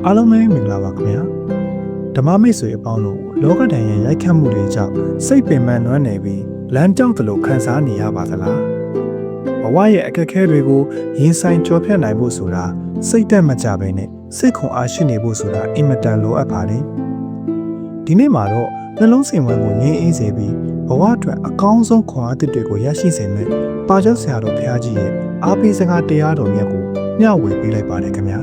အားလုံးပဲမင်္ဂလာပါခင်ဗျာဓမ္မမိတ်ဆွေအပေါင်းတို့လောကဒဏ်ရဲ့ရိုက်ခတ်မှုတွေကြောင့်စိတ်ပင်ပန်းနွမ်းနယ်ပြီးလမ်းကြောက်သလိုခံစားနေရပါသလားဘဝရဲ့အခက်အခဲတွေကိုရင်ဆိုင်ကျော်ဖြတ်နိုင်ဖို့ဆိုတာစိတ်တက်မကြဘဲနဲ့စိတ်ခွန်အားရှိနေဖို့ဆိုတာအင်မတန်လိုအပ်ပါတယ်ဒီနေ့မှာတော့နှလုံးစိမ်ဝင်ကိုငြိမ်းအေးစေပြီးဘဝအတွက်အကောင်းဆုံးခွန်အားသစ်တွေကိုရရှိစေမယ့်ပါကျောက်ဆရာတော်ဘုရားကြီးရဲ့အားပေးစကားတရားတော်မြတ်ကိုမျှဝေပေးလိုက်ပါတယ်ခင်ဗျာ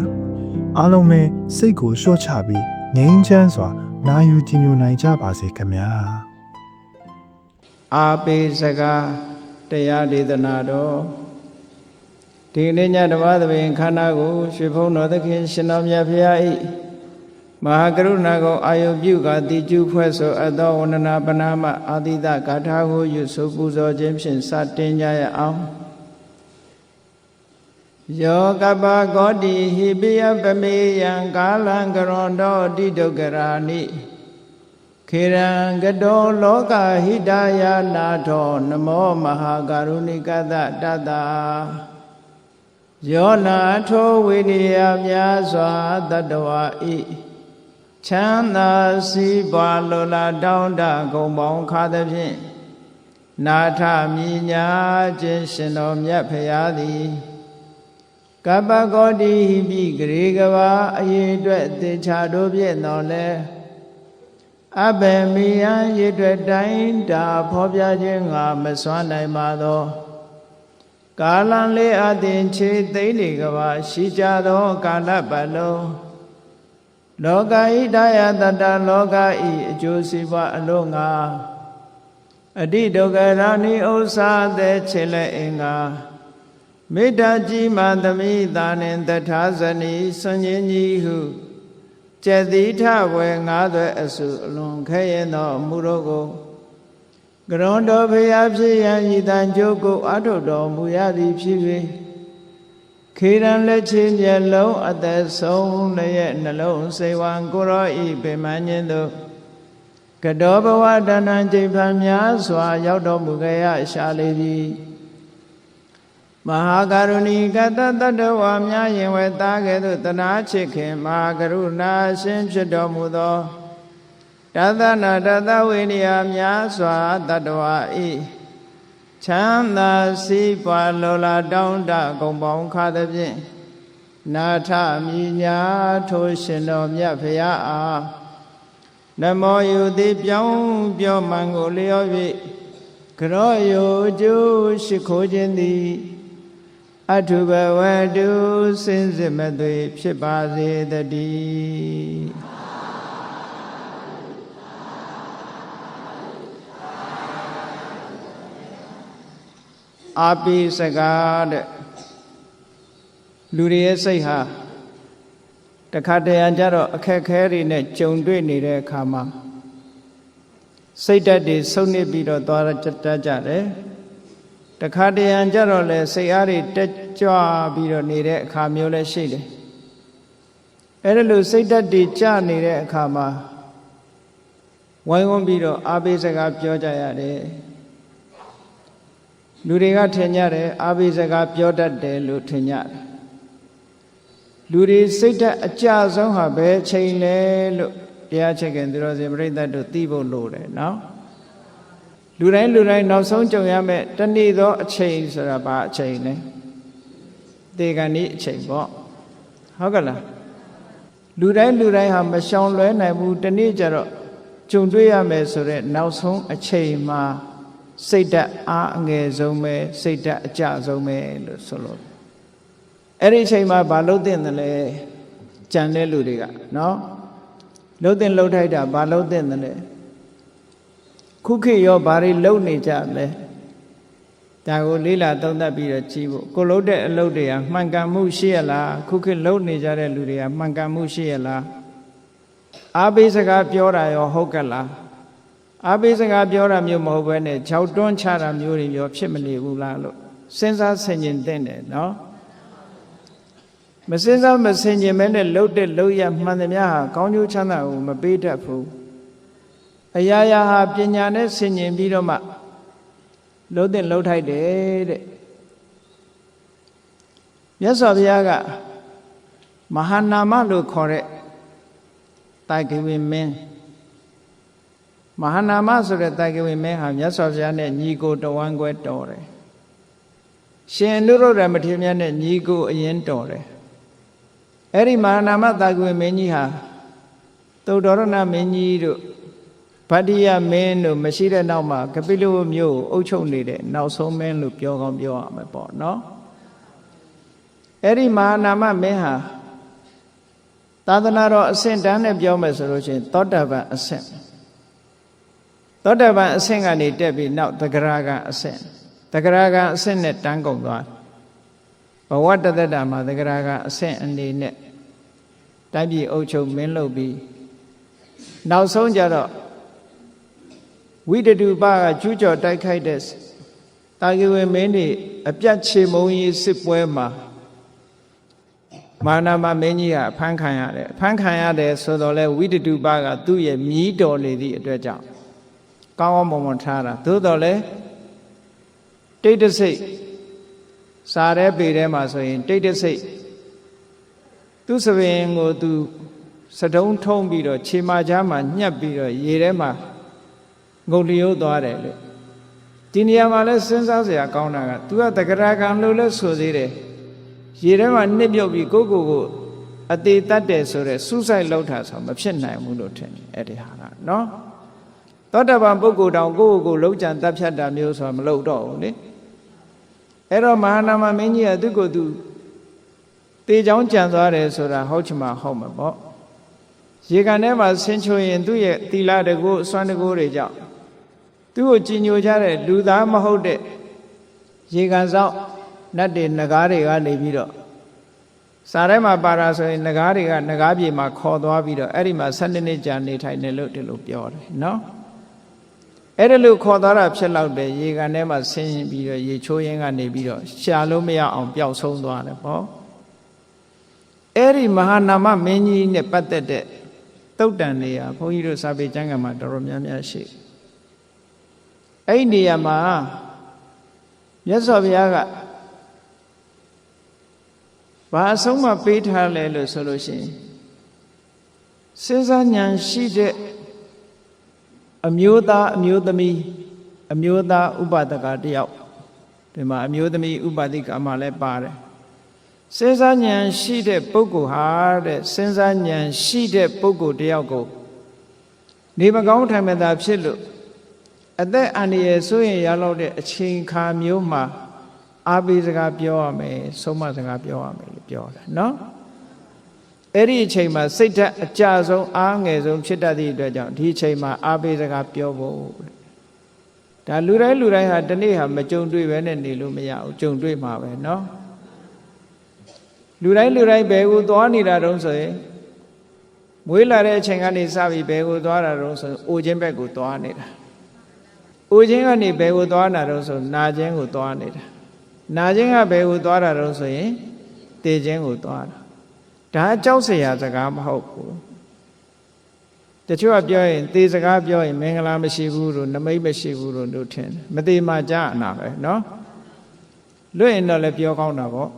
အားလုံးပဲစိတ်ကိုလျှော့ချပြီးငြိမ်းချမ်းစွာနာယူကြည်ညိုနိုင်ကြပါစေခင်ဗျာအားပေးစကားတရားဒေသနာတော်ဒီနေ့ညဓမ္မသဘင်ခန္ဓာကိုရွှေဘုံတော်သခင်ရှင်တော်မြတ်ဖရာဤမဟာကရုဏာကိုအာယုပြုကတိကျဖွဲ့ဆိုအပ်သောဝန္ဒနာပနာမအာတိတဂါထာကိုယူဆိုပူဇော်ခြင်းဖြင့်စတင်ကြရအောင်ယောကပ္ပဂောတိဟိပိယပမေယံကာလံကရွန်တောတိဒုက္ခရာနိခေရံကတောလောကဟိတယာနာထောနမောမဟာကရုဏိကတတတယောနာထောဝိနိယများစွာတတဝါဤချမ်းသာစီးပွားလိုလားတောင်းတဂုံပေါင်းခါသဖြင့်နာထမြညာခြင်းရှင်တော်မြတ်ဖရာသည်ကပ္ပဂောတိဟိပိဂရေကဘာအရေအတွက်သေချာတို့ဖြင့်တော်လဲအဘယ်မိယံရေအတွက်တိုင်းတာဖော်ပြခြင်းငါမစွမ်းနိုင်ပါသောကာလံလေးအသင်ခြေသိမ့်လေကဘာရှိကြသောကာလပတ်လုံးလောကဤတရားတတလောကဤအကျိုးစီးပွားအလို့ငါအတိဒုက္ခရာနိဥ္စာတဲ့ခြေလက်အင်္ဂါမေတ္တာကြီးမှသမိသာနှင့်တထာဇနီဆွန်ခြင်းကြီးဟုကျက်သီထဝေငါးသွဲအစုအလွန်ခဲရင်သောမူတော်ကိုကရွန်တော်ဖရာဖြစ်ရန်ဤတန်ကြိုးကိုအထုတော်မူရသည်ဖြစ်၍ခေရန်လက်ချင်းမျက်လုံးအသက်ဆုံးလည်းရဲ့နှလုံးစိတ်ဝံကိုရောဤပေမန်းခြင်းသို့ကတောဘဝတဏ္ဍကျိဖန်များစွာရောက်တော်မူကြရရှာလေပြီမဟာကရုဏီကတတတ္တဝါများရင်ဝဲသားကဲ့သို့တနာချစ်ခင်မဟာကရုဏာရှင်ဖြစ်တော်မူသောတသနာတသဝိနည်းများစွာတတ္တဝါဤချမ်းသာစီးပွားလိုလားတောင်းတဂုံပေါင်းခါသဖြင့်နာထမြညာထိုရှင်တော်မြတ်ဖရာအားနမောယုတိပြောင်းပြောမှန်ကိုလျော်၍ကရောယုကျိုးရှိခိုးခြင်းသည်အထုဘဝတုစင်စစ်မသွေဖြစ်ပါစေတည်းအာပိစကားတဲ့လူတွေရဲ့စိတ်ဟာတခါတရံကြတော့အခက်ခဲတွေနဲ့ကြုံတွေ့နေတဲ့အခါမှာစိတ်ဓာတ်တွေဆုတ်နစ်ပြီးတော့သွားတတ်ကြတယ်တခါတရံကြတော့လဲစိတ်အားတွေတက်ကြွပြီးတော့နေတဲ့အခါမျိုးလည်းရှိတယ်အဲ့ဒါလို့စိတ်ဓာတ်တွေကျနေတဲ့အခါမှာဝိုင်းဝန်းပြီးတော့အာပိစကားပြောကြရတယ်လူတွေကထင်ကြတယ်အာပိစကားပြောတတ်တယ်လို့ထင်ကြတယ်လူတွေစိတ်ဓာတ်အကျဆုံးဟာဘယ်ချိန်လဲလို့တရားချက်ခင်သူတော်စင်ပြိဿတ်တို့သိဖို့လိုတယ်နော်လူတိုင်းနောက်ဆုံးကြုံရမယ့်တနေ့သောအချိန်ဆိုတာဘာအချိန်လဲသေကံဤအချိန်ပေါ့ဟုတ်ကလားလူတိုင်းဟာမရှောင်လွဲနိုင်ဘူးတနေ့ကျတော့ကြုံတွေ့ရမယ်ဆိုတဲ့နောက်ဆုံးအချိန်မှာစိတ်ဓာတ်အားအငယ်ဆုံးပဲစိတ်ဓာတ်အကျဆုံးပဲလို့ဆိုလို့အဲ့ဒီအချိန်မှာဘာလုပ်တင်တယ်လဲကြံတဲ့လူတွေကနော်လှုပ်တင်လှုပ်ထိုက်တာဘာလှုပ်တင်တယ်လဲခုခေတ်ရောဘာတွေလှုပ်နေကြလဲဒါကိုလေးလာသုံးသပ်ပြီးတော့ကြည့်ဖို့ကိုလှုပ်တဲ့အလုပ်တွေကမှန်ကန်မှုရှိရလားခုခေတ်လှုပ်နေကြတဲ့လူတွေကမှန်ကန်မှုရှိရလားအားပေးစကားပြောတာရောဟုတ်ကလားအားပေးစကားပြောတာမျိုးမဟုတ်ဘဲနဲ့ခြောက်တွန်းချတာမျိုးတွေရောဖြစ်မနေဘူးလားလို့စဉ်းစားဆင်ခြင်သင့်တယ်နော်မစဉ်းစားမဆင်ခြင်မဲနဲ့လှုပ်တဲ့လှုပ်ရမှန်သမျှဟာကောင်းကျိုးချမ်းသာကိုမပေးတတ်ဘူးအရာရာဟာပညာနဲ့ဆင်ခြင်ပြီးတော့မှလှုပ်တဲ့လှုပ်ထိုက်တယ်တဲ့မြတ်စွာဘုရားက မဟာနာမလို့ခေါ်တဲ့တာဂဝေမင်းမဟာနာမဆိုတဲ့တာဂဝေမင်းဟာမြတ်စွာဘုရားနဲ့ညီကိုတဝမ်းခွဲတော်တယ်ရှင်အနုရုဒ္ဓမထေရမြတ်နဲ့ညီကိုအရင်တော်တယ်အဲ့ဒီမဟာနာမတာဂဝေမင်းကြီးဟာသုတ္တရဏမင်းကြီးတို့ဗတ္တိယမင်းတို့မရှိတဲ့နောက်မှာကပိလဝမြို့ကိုအုပ်ချုပ်နေတဲ့နောက်ဆုံးမင်းလို့ပြောကောင်းပြောရမယ်ပေါ့နော်အဲ့ဒီမဟာနာမမင်းဟာသာသနာတော်အဆင့်တန်းနဲ့ပြောမယ်ဆိုလို့ရှိရင်သောတာပန်အဆင့်သောတာပန်အဆင့်ကနေတက်ပြီးနောက်သဂရဂံအဆင့်သဂရဂံအဆင့်နဲ့တန်းကုန်သွားဘဝတသက်တာမှာသဂရဂံအဆင့်အနေနဲ့တိုင်းပြည်အုပ်ချုပ်မင်းလုပ်ပြီးနောက်ဆုံးကြတော့ဝိတတုပကကျူးကျော်တိုက်ခိုက်တဲ့တာဂဝေမင်းတွေအပြတ်ချေမုံကြီးစစ်ပွဲမှာမာနမမင်းကြီးကအဖမ်းခံရတယ်အဖမ်းခံရတယ်ဆိုတော့လဲဝိတတုပကသူ့ရဲ့မြီးတော်နေသည့်အတွက်ကြောင့်ကောင်းကောင်းမွန်မွန်ထားတာသို့တော်လဲတိတ်တဆိတ်စားတဲ့ပေထဲမှာဆိုရင်တိတ်တဆိတ်သူ့စပင်ကိုသူစတုံးထုံးပြီးတော့ခြေမကြားမှာညှက်ပြီးတော့ရေထဲမှာငုတ်လျိုးသွားတယ်လေဒီနေရာမှာလဲစဉ်းစားစရာကောင်းတာက तू ကတဂရကံလို့လဲဆိုသေးတယ်ရေထဲမှာနှစ်မြုပ်ပြီးကိုအသေးတတ်တယ်ဆိုတဲ့စူးစိုက်လောက်တာဆိုမဖြစ်နိုင်ဘူးလို့ထင်တယ်အဲ့ဒီဟာကနော်သောတာပန်ပုဂ္ဂိုလ်တောင်ကိုလုံးကြံတတ်ဖြတ်တာမျိုးဆိုတာမလုပ်တော့ဘူးလေအဲ့တော့မဟာနာမမင်းကြီးကသူ့ကိုယ်သူတေချောင်းကြံသွားတယ်ဆိုတာဟုတ်ချင်မှဟုတ်မှာပေါ့ရေကန်ထဲမှာဆင်းချိုရင်သူ့ရဲ့သီလတကူအစွမ်းတကူတွေကြောင့်သူ့ကိုကြည်ညိုကြတဲ့လူသားမဟုတ်တဲ့ရေကန်ဆောင်နတ်တွေနဂါးတွေကနေပြီးတော့စားထဲမှာပါတာဆိုရင်နဂါးတွေကနဂါးပြေမှာခေါ်သွားပြီးတော့အဲ့ဒီမှာ12နှစ်ကြာနေထိုင်တယ်လို့ဒီလိုပြောတယ်နော်အဲ့ဒါလို့ခေါ်သွားတာဖြစ်တော့တယ်ရေကန်ထဲမှာဆင်းရင်ပြီးတော့ရေချိုးရင်းကနေပြီးတော့ရှာလို့မရအောင်ပျောက်ဆုံးသွားတယ်ပေါ့အဲ့ဒီမဟာနာမမင်းကြီးနဲ့ပတ်သက်တဲ့တုတ်တန်နေရဘုန်းကြီးတို့စာပေကျမ်းဂန်မှာတော်တော်များများရှိအဲ့ဒီနေရာမှာမြတ်စွာဘုရားကဘာအဆုံးမပေးထားလဲလို့ဆိုလို့ရှိရင်စဉ်းစားဉာဏ်ရှိတဲ့အမျိုးသားအမျိုးသမီးအမျိုးသားဥပဒကတယောက်ဒီမှာအမျိုးသမီးဥပဒိကမှာလည်းပါတယ်စဉ်းစားဉာဏ်ရှိတဲ့ပုဂ္ဂိုလ်ဟာတဲ့စဉ်းစားဉာဏ်ရှိတဲ့ပုဂ္ဂိုလ်တယောက်ကိုနေမကောင်းထိုင်မသာဖြစ်လို့အသက်အန္တရာယ်ဆိုရင်ရလောက်တဲ့အချိန်ခါမျိုးမှာအာဘိစကားပြောရမယ်ဆုံးမစကားပြောရမယ်လို့ပြောတာနော်အဲ့ဒီအချိန်မှာစိတ်ဓာတ်အကြဆုံးအားငယ်ဆုံးဖြစ်တတ်သည့်အတွက်ကြောင့်ဒီအချိန်မှာအာဘိစကားပြောဖို့ဒါလူတိုင်းဟာဒီနေ့ဟာမကြုံတွေ့ပဲနဲ့နေလို့မရဘူးကြုံတွေ့မှာပဲနော်လူတိုင်းဘယ်ကိုသွားနေတာတုံးဆိုရင်မွေးလာတဲ့အချိန်ကနေစပြီးဘယ်ကိုသွားတာတုံးဆိုအိုခြင်းဘက်ကိုသွားနေတာအိုခြင်းကနေဘယ်ကိုသွားတာတုံးဆိုနာခြင်းကိုသွားနေတာနာခြင်းကဘယ်ကိုသွားတာတုံးဆိုရင်တေခြင်းကိုသွားတာဒါအကြောက်စရာစကားမဟုတ်ဘူးတချို့ကပြောရင်တေစကားပြောရင်မင်္ဂလာမရှိဘူးလို့နမိတ်မရှိဘူးလို့ထင်တယ်မသေးမှကြားအနာပဲနော်လွတ်ရင်တော့လည်းပြောကောင်းတာပေါ့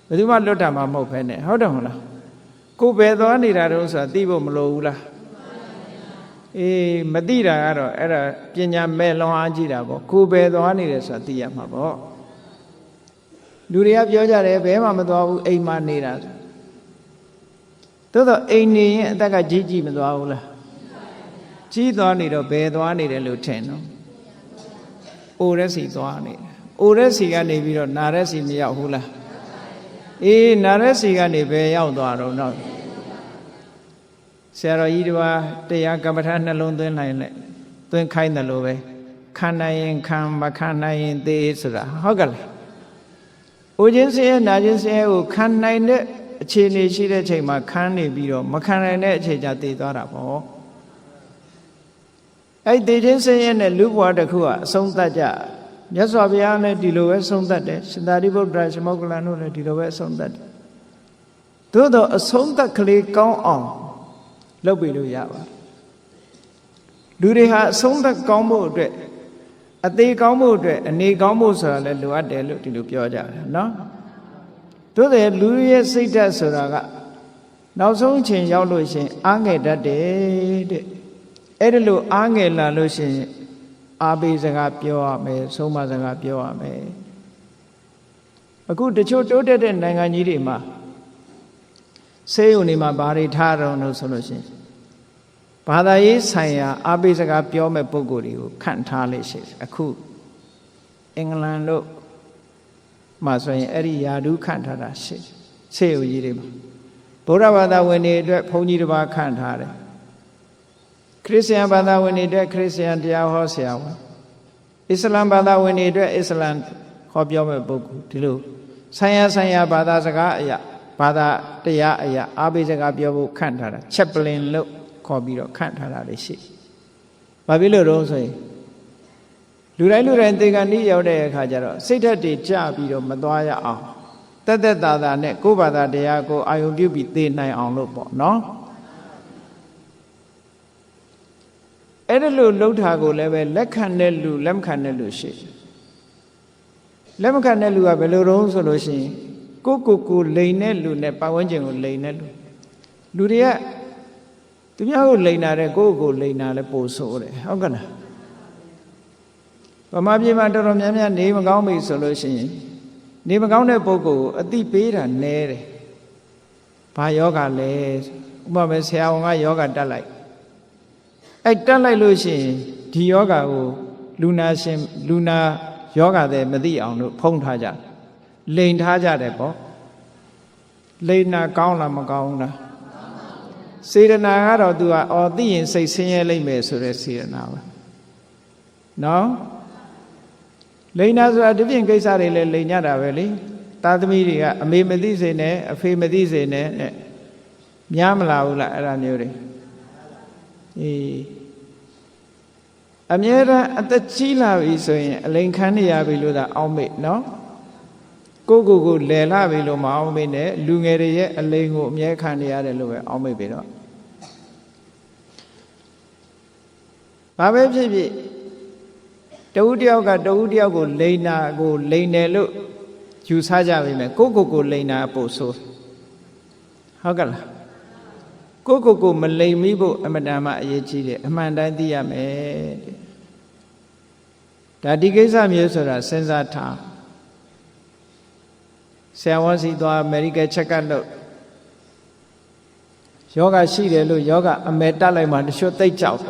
ဘယ်သူမှလွတ်တာမှမဟုတ်ပဲနဲ့ဟုတ်တယ်မဟုတ်လားကိုယ်ပဲသွားနေတာတုံးဆိုတာသိဖို့မလိုဘူးလားအေးမသိတာကတော့အဲ့ဒါပညာမဲ့လွန်အားကြီးတာပေါ့ကိုယ်ပဲသွားနေတယ်ဆိုတာသိရမှာပေါ့လူတွေကပြောကြတယ်ဘဲမှမသွားဘူးအိမ်မှာနေတာသို့တော့အိမ်နေရင်အသက်ကကြီးမသွားဘူးလားကြီးသွားနေတော့ဘယ်သွားနေတယ်လို့ထင်နော်အိုရက်စီသွားနေတယ်အိုရက်စီကနေပြီးတော့နာရက်စီမရောက်ဘူးလားအေးနာရက်စီကနေဘယ်ရောက်သွားတော့နောက်ဆရာတော်ကြီးတို့တရားကမ္မထာနှလုံးသွင်းလိုက်လဲသွင်းခိုင်းတယ်လို့ပဲခံနိုင်ရင်ခံမခံနိုင်ရင်သေဆိုတာဟုတ်ကဲ့လားအိုခြင်းဆင်းရဲနာခြင်းဆင်းရဲကိုခံနိုင်တဲ့အခြေအနေရှိတဲ့ချိန်မှာခံနေပြီးတော့မခံနိုင်တဲ့အချိန်ကျသေသွားတာပေါ့အဲ့သေခြင်းဆင်းရဲနဲ့လူဘဝတစ်ခုကအဆုံးသတ်ကြမြတ်စွာဘုရားလည်းဒီလိုပဲဆုံးသတ်တယ်ရှင်သာရိပုတ္တရာရှမောက္ကလန်တို့လည်းဒီလိုပဲအဆုံးသတ်တယ်သို့တော့အဆုံးသတ်ကလေးကောင်းအောင်လုပ်ပြီးလို့ရပါလူတွေဟာအဆုံးသတ်ကောင်းဖို့အတွက်အသေးကောင်းဖို့အတွက်အနေကောင်းဖို့ဆိုတာလည်းလိုအပ်တယ်လို့ဒီလိုပြောကြတယ်နော်သို့တယ်လူရဲ့စိတ်ဓာတ်ဆိုတာက နောက်ဆုံးအချိန်ရောက်လို့ရှင်အားငယ်တတ်တယ်တဲ့အဲ့ဒါလို့အားငယ်လာလို့ရှင်အားပေးစကားပြောရမယ်ဆုံးမစကားပြောရမယ်အခုတချို့တိုးတက်တဲ့နိုင်ငံကြီးတွေမှာဆေးရုံတွေမှာဘာတွေထားတော့လို့ဆိုလို့ရှင်ဘာသာရေးဆိုင်ရာအားပေးစကားပြောမဲ့ပုဂ္ဂိုလ်တွေကိုခန့်ထားလေရှိတယ်အခုအင်္ဂလန်တို့မှာဆိုရင်အဲ့ဒီယာဒူးခန့်ထားတာရှိဆေးရုံကြီးတွေမှာဗုဒ္ဓဘာသာဝင်တွေအတွက်ဘုန်းကြီးတစ်ပါးခန့်ထားတယ်ခရစ်ယာန်ဘာသာဝင်တွေအတွက်ခရစ်ယာန်တရားဟောဆရာဝန်အစ္စလာမ်ဘာသာဝင်တွေအတွက်အစ္စလာမ်ဟောပြောမဲ့ပုဂ္ဂိုလ်ဒီလိုဆိုင်ရာဘာသာစကားအရာဘာသာတရားအရာအားပေးစကားပြောဖို့ခန့်ထားတာချက်ပလင်လို့ခေါ်ပြီးတော့ခန့်ထားတာလေးရှိဘာဖြစ်လို့တော့ဆိုရင်လူတိုင်းသေကံဤရောက်တဲ့အခါကျတော့စိတ်ဓာတ်တွေကြပြီးတော့မသွားရအောင်တက်တာနဲ့ကိုယ်ဘာသာတရားကိုအာယုံပြုပြီးသိနိုင်အောင်လို့ပေါ့နော်အဲ့ဒါလို့လှုပ်တာကိုလည်းပဲလက်ခံတဲ့လူလက်မခံတဲ့လူရှိလက်မခံတဲ့လူကဘယ်လိုတုံးဆိုလို့ရှိရင်ကိုလိန်တဲ့လူနဲ့ပတ်ဝန်းကျင်ကိုလိန်တဲ့လူတွေကသူများကိုလိန်တာတဲ့ကိုလိန်တာလည်းပို့ဆိုးတယ်ဟုတ်ကဲ့လားဗမာပြည်မှာတော်တော်များများနေမကောင်းပြီဆိုလို့ရှိရင်နေမကောင်းတဲ့ပုဂ္ဂိုလ်ကိုအတိပေးတာနည်းတယ်ဘာယောဂလဲဥပမာပဲဆရာဝန်ကယောဂတက်လိုက်အဲ့တက်လိုက်လို့ရှိရင်ဒီယောဂကိုလူနာယောဂတဲ့မသိအောင်လို့ဖုံးထားကြလိန်ထားကြတယ်ပေါ့လိန်နာကောင်းလားမကောင်းလားစေတနာကတော့ तू ကအော်သိရင်စိတ်ဆင်းရဲလိမ့်မယ်ဆိုတဲ့စေတနာပဲနော်လိန်နာဆိုတာဒီပြင်ကိစ္စတွေလည်းလိန်ကြတာပဲလေသားသမီးတွေကအမေမသိစေနဲ့အဖေမသိစေနဲ့များမလာဘူးလားအဲ့ဒါမျိုးတွေအမြဲတမ်းအသက်ကြီးလာပြီဆိုရင်အလိန်ခံနေရပြီလို့သာအောက်မေ့နော်ကိုလယ်လာပြီလို့မအောက်မေ့နဲ့လူငယ်တွေရဲ့အလိန်ကိုအမြဲခံနေရတယ်လို့ပဲအောက်မေ့ပြီတော့ဘာပဲဖြစ်ဖြစ်တဦးတယောက်ကတဦးတယောက်ကိုလိန်နာကိုလိန်တယ်လို့ယူဆကြပြီမယ်ကိုလိန်နာအဖို့ဆိုဟုတ်ကဲ့လားကိုမလိန်မိဖို့အမတန်မှအရေးကြီးတယ်အမှန်တိုင်းသိရမယ်ဒါဒီကိစ္စမျိုးဆိုတာစဉ်းစားထားဆရာဝန်စီသွား medical check up လုပ်ယောဂရှိတယ်လို့ယောဂအမဲတက်လိုက်မှတချို့သိကြောက်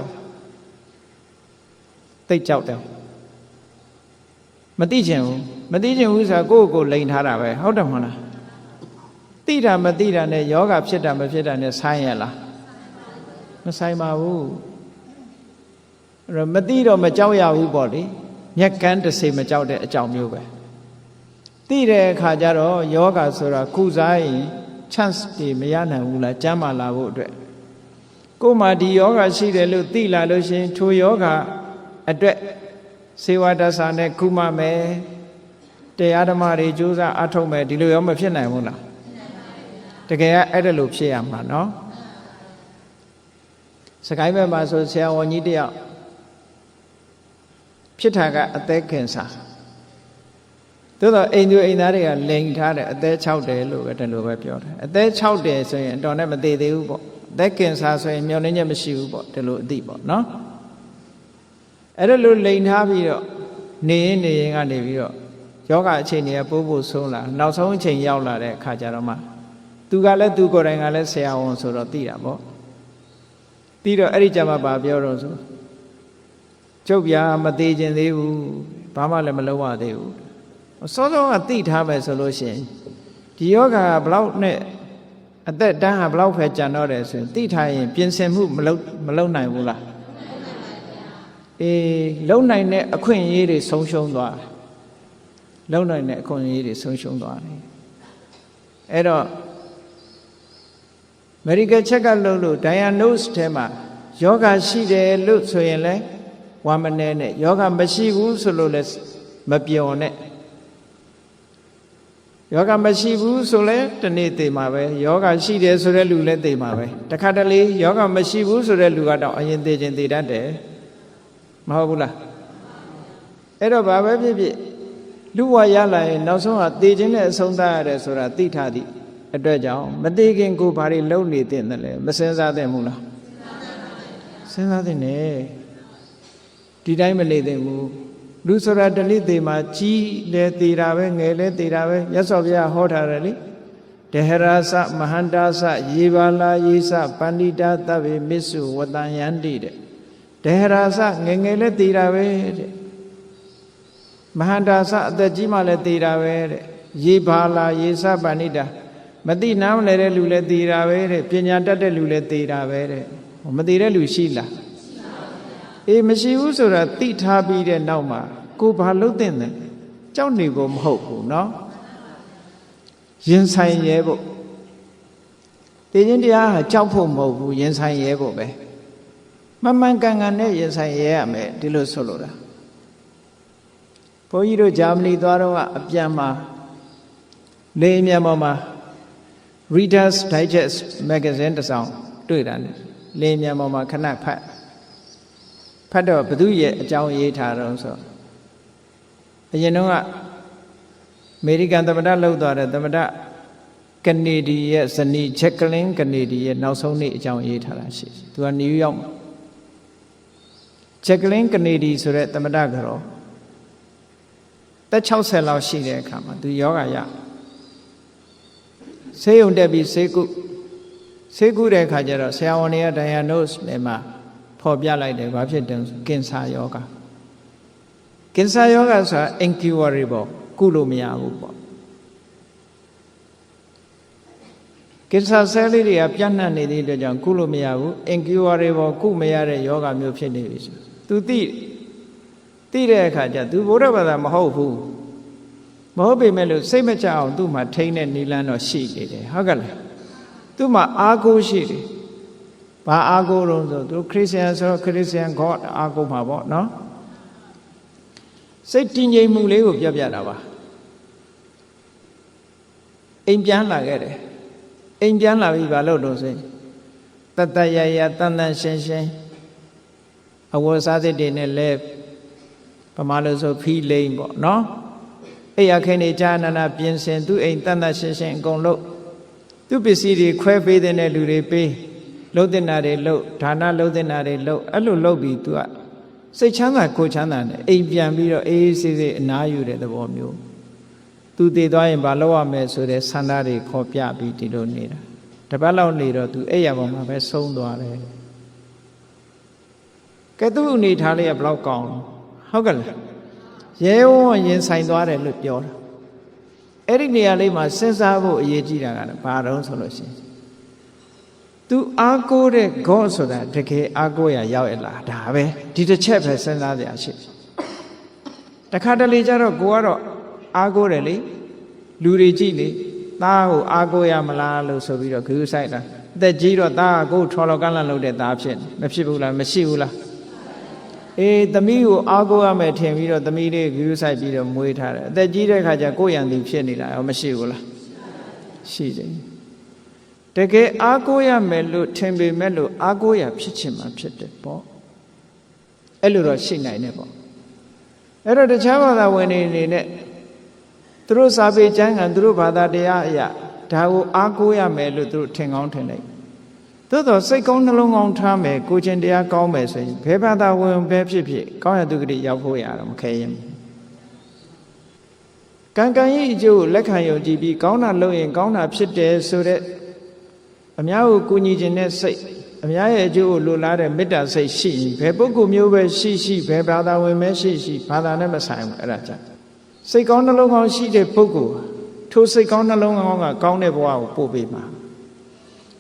တယ်မသိချင်ဘူးဆိုတာကိုလိန်ထားတာပဲဟုတ်တယ်မဟုတ်လားသိတာမသိတာနဲ့ယောဂဖြစ်တာမဖြစ်တာနဲ့ဆိုင်ရလားမဆိုင်ပါဘူးအဲ့တော့မသိတော့မကြောက်ရဘူးပေါ့လေမျက်ကန်းတစ်စိမကြောက်တဲ့အကြောင်းမျိုးပဲသိတဲ့အခါကျတော့ယောဂဆိုတာကုစားရင် chance တွေမရနိုင်ဘူးလားကျမ်းမာလာဖို့အတွက်ကိုယ်မှာဒီယောဂရှိတယ်လို့သိလာလို့ရှင်ထိုယောဂအတွက်စေဝါဒစာနဲ့ကုမမယ်တရားဓမ္မတွေကြိုးစားအထောက်မယ်ဒီလိုရောမဖြစ်နိုင်ဘူးလားတကယ်ကအဲ့ဒါလိုဖြစ်ရမှာနော်စကိုင်းဘက်မှာဆိုဆရာဝန်ကြီးတယောက်ဖြစ်တာကအသက်ကင်ဆာသို့တော့အိမ်သူအိမ်သားတွေကလိန်ထားတယ်အသက်6တယ်လို့ပဲဒီလိုပဲပြောတယ်အသက်6တယ်ဆိုရင်တော်နဲ့မသေးသေးဘူးပေါ့အသက်ကင်ဆာဆိုရင်မျောနှင်းချက်မရှိဘူးပေါ့ဒီလိုအသိပေါ့နော်အဲ့ဒါလိုလိန်ထားပြီးတော့နေရင်ကနေပြီးတော့ယောဂအခြေအနေကပို့ဆုံးလာနောက်ဆုံးအချိန်ရောက်လာတဲ့အခါကျတော့မှသူကလည်းသူကိုယ်တိုင်ကလည်းဆရာဝန်ဆိုတော့သိတာပေါ့ပြီးတော့အဲ့ဒီကြမှာပါပြောတော့ဆိုကျုပ်ပြာမသေးခြင်းသေးဘူးဘာမှလည်းမလုပ်ရသေးဘူးစောစောကသိထားမယ်ဆိုလို့ရှိရင်ဒီယောဂဘလောက်နဲ့အသက်တန်းဟာဘလောက်ပဲကြံတော့တယ်ဆိုရင်သိထားရင်ပြင်ဆင်မှုမလုပ်နိုင်ဘူးလားလုံနိုင်တဲ့အခွင့်အရေးတွေဆုံးရှုံးသွားတယ်လုံနိုင်တဲ့အခွင့်အရေးတွေဆုံးရှုံးသွားတယ်အဲ့တော့ medical check up လုပ်လို့ diagnose ထဲမှာယောဂရှိတယ်လို့ဆိုရင်လည်းဝမ်းမနေနဲ့ယောဂမရှိဘူးဆိုလို့လည်းမပြောနဲ့ယောဂမရှိဘူးဆိုလဲတနေ့သိမှာပဲယောဂရှိတယ်ဆိုတဲ့လူလည်းသိမှာပဲတခါတလေယောဂမရှိဘူးဆိုတဲ့လူကတော့အရင်သိချင်းသိတတ်တယ်မဟုတ်ဘူးလားအဲ့တော့ဘာပဲဖြစ်ဖြစ်လူဝရလာရင်နောက်ဆုံးကသိချင်းနဲ့အဆုံးသတ်ရတယ်ဆိုတာသိထားသည် အတွက်ကြောင့်မသိခင်ကိုဘာတွေလုပ်နေသင့်တယ်လဲမစင်စားသင့်ဘူးလားစဉ်းစားသင့်တယ်ဒီတိုင်းမနေသင့်ဘူးလူဆိုတာတလိသေးမှာကြီးလဲသေးတာပဲငယ်လဲသေးတာပဲမြတ်စွာဘုရားဟောထားတယ်လေတဟရာစမဟန္တာစယေဘာလာယေစပန္တိတာသဗ္ဗေမစ္စုဝတံယန္တိတဲ့တဟရာစငယ်ငယ်လဲသေးတာပဲတဲ့မဟန္တာစအသက်ကြီးမှလည်းသေးတာပဲတဲ့ယေဘာလာယေစပန္တိတာမသိနားမလဲတဲ့လူလည်းသေးတာပဲတဲ့ပညာတတ်တဲ့လူလည်းသေးတာပဲတဲ့မသေးတဲ့လူရှိလားအေးမရှိဘူးဆိုတာသိထားပြီးတဲ့နောက်မှာကိုဘာလုပ်တဲ့လဲကြောက်နေကိုမဟုတ်ဘူးเนาะရင်ဆိုင်ရဲဖို့တေခြင်းတရားဟာကြောက်ဖို့မဟုတ်ဘူးရင်ဆိုင်ရဲဖို့ပဲမမှန်ကန်ကန်နဲ့ရင်ဆိုင်ရဲရမယ်ဒီလိုဆိုလိုတာဘုန်းကြီးတို့ဂျာမနီသွားတော့အပြန်မှာလေအမြန်ပေါ်မှာ Reader's Digest magazine တစ်စောင်တွေ့တာလေလေအမြန်ပေါ်မှာခဏဖတ်တော့ဘသူရဲ့အကြောင်းရေးထားတော့ဆိုအရင်တော့အမေရိကန်သမ္မတလောက်သွားတဲ့သမ္မတကနေဒီရဲ့ဇနီးချက်ကလင်းကနေဒီရဲ့နောက်ဆုံးနေ့အကြောင်းရေးထားတာရှိသူကနယူးယောက်မှာချက်ကလင်းကနေဒီဆိုတဲ့သမ္မတကတော့သက်60လောက်ရှိတဲ့အခါမှာသူယောဂရဆေးရုံတက်ပြီးဆေးကုတဲ့အခါကျတော့ဆရာဝန်တွေက diagnose နဲ့မှာဖော်ပြလိုက်တယ်ဘာဖြစ်တယ်ကင်ဆာယောဂကင်ဆာယောဂဆိုတာ incurable ကုလို့မရဘူးပေါ့ကင်ဆာဆဲလေးတွေကပြန့်နှံ့နေတဲ့အတွက်ကြောင့်ကုလို့မရဘူး incurable ကုမရတဲ့ယောဂမျိုးဖြစ်နေပြီဆိုသူသိတဲ့အခါကျသူဗုဒ္ဓဘာသာမဟုတ်ဘူးမဟုတ်ပေမဲ့လို့စိတ်မချအောင်သူ့မှာထိန်းတဲ့နိလန်းတော့ရှိနေတယ်ဟုတ်ကဲ့လားသူ့မှာအားကိုးရှိတယ်ဘာအားကိုးတော့ဆိုသူခရစ်ယာန်ဆိုတော့ခရစ်ယာန် God အားကိုးမှာပေါ့နော်စိတ်တည်ငြိမ်မှုလေးကိုပြတာပါအိမ်ပြန်လာခဲ့တယ်အိမ်ပြန်လာပြီဘာလို့လို့ဆိုရင်တတရရတန်တန်ရှင်းရှင်းအဝတ်စားသစ်တွေနဲ့လဲပမာလို့ဆိုဖီးလိမ့်ပေါ့နော်အဲ့ရခင်နေကြာနာနာပြင်ဆင်သူ့အိမ်တန်တန်ရှင်းရှင်းအကုန်လုပ်သူ့ပစ္စည်းတွေခွဲပေးတဲ့လူတွေပေးလှုပ်တဲ့နာတွေလှုပ်ဒါနလှုပ်တဲ့နာတွေလှုပ်အဲ့လိုလှုပ်ပြီးသူကစိတ်ချမ်းသာကိုယ်ချမ်းသာနဲ့အိမ်ပြန်ပြီးတော့အေးအေးဆေးဆေးအနားယူတဲ့သဘောမျိုးသူတည်သွားရင်ဘာလုပ်ရမလဲဆိုတဲ့ဆန္ဒတွေခေါ်ပြပြီးဒီလိုနေတာတပတ်လောက်နေတော့သူအဲ့ရပေါ်မှာပဲဆုံးသွားတယ်ကဲသူ့အနေထားလေးကဘလောက်ကောင်းဟုတ်ကဲ့လားရဲဝံ့ရင်ဆိုင်သွားတယ်လို့ပြောတာအဲ့ဒီနေရာလေးမှာစဉ်းစားဖို့အရေးကြီးတာကတော့ဘာတော့ဆိုလို့ရှိရင်သူအားကိုးတဲ့ God ဆိုတာတကယ်အားကိုးရရောက်ရလားဒါပဲဒီတစ်ချက်ပဲစဉ်းစားကြရရှိတခါတလေကျတော့ကိုကတော့အားကိုးတယ်လေလူတွေကြည့်လေသားကိုအားကိုးရမလားလို့ဆိုပြီးတော့ဂရုစိုက်တာအသက်ကြီးတော့သားကိုထော်လော်ကန့်လန့်လုပ်တဲ့သားဖြစ်မဖြစ်ဘူးလားမရှိဘူးလားအေးသမီးကိုအားကိုးရမယ်ထင်ပြီးတော့သမီးလေးဂရုစိုက်ပြီးတော့မွေးထားတယ်အသက်ကြီးတဲ့ခါကျကိုယ်ရံသူဖြစ်နေတာရောမရှိဘူးလားရှိတယ်တကယ်အားကိုးရမယ်လို့ထင်ပေမဲ့လို့အားကိုးရဖြစ်ချင်မှဖြစ်တယ်ပေါ့အဲ့လိုတော့ရှိနိုင်တယ်ပေါ့အဲ့တော့တခြားဘာသာဝင်တွေအနေနဲ့သူတို့စာပေကျမ်းဂန်သူတို့ဘာသာတရားအရာဒါကိုအားကိုးရမယ်လို့သူတို့ထင်ကောင်းထင်လိုက်သို့တော့စိတ်ကောင်းနှလုံးကောင်းထားမယ်ကိုကျင်တရားကောင်းမယ်ဆိုရင်ဘယ်ဘာသာဝင်ပဲဖြစ်ဖြစ်ကောင်းရတုဂတိရောက်ဖို့ရတော့မခဲရင်ကံကံရဲ့အကျိုးကိုလက်ခံယုံကြည်ပြီးကောင်းတာလုပ်ရင်ကောင်းတာဖြစ်တယ်ဆိုတဲ့အများကိုကူညီခြင်းနဲ့စိတ်အများရဲ့အကျိုးကိုလိုလားတဲ့မေတ္တာစိတ်ရှိရင်ဘယ်ပုဂ္ဂိုလ်မျိုးပဲရှိဘယ်ဘာသာဝင်ပဲရှိဘာသာနဲ့မဆိုင်ဘူးအဲ့ဒါကြောင့်စိတ်ကောင်းနှလုံးကောင်းရှိတဲ့ပုဂ္ဂိုလ်ထိုစိတ်ကောင်းနှလုံးကောင်းကကောင်းတဲ့ဘဝကိုပို့ပေးမှာ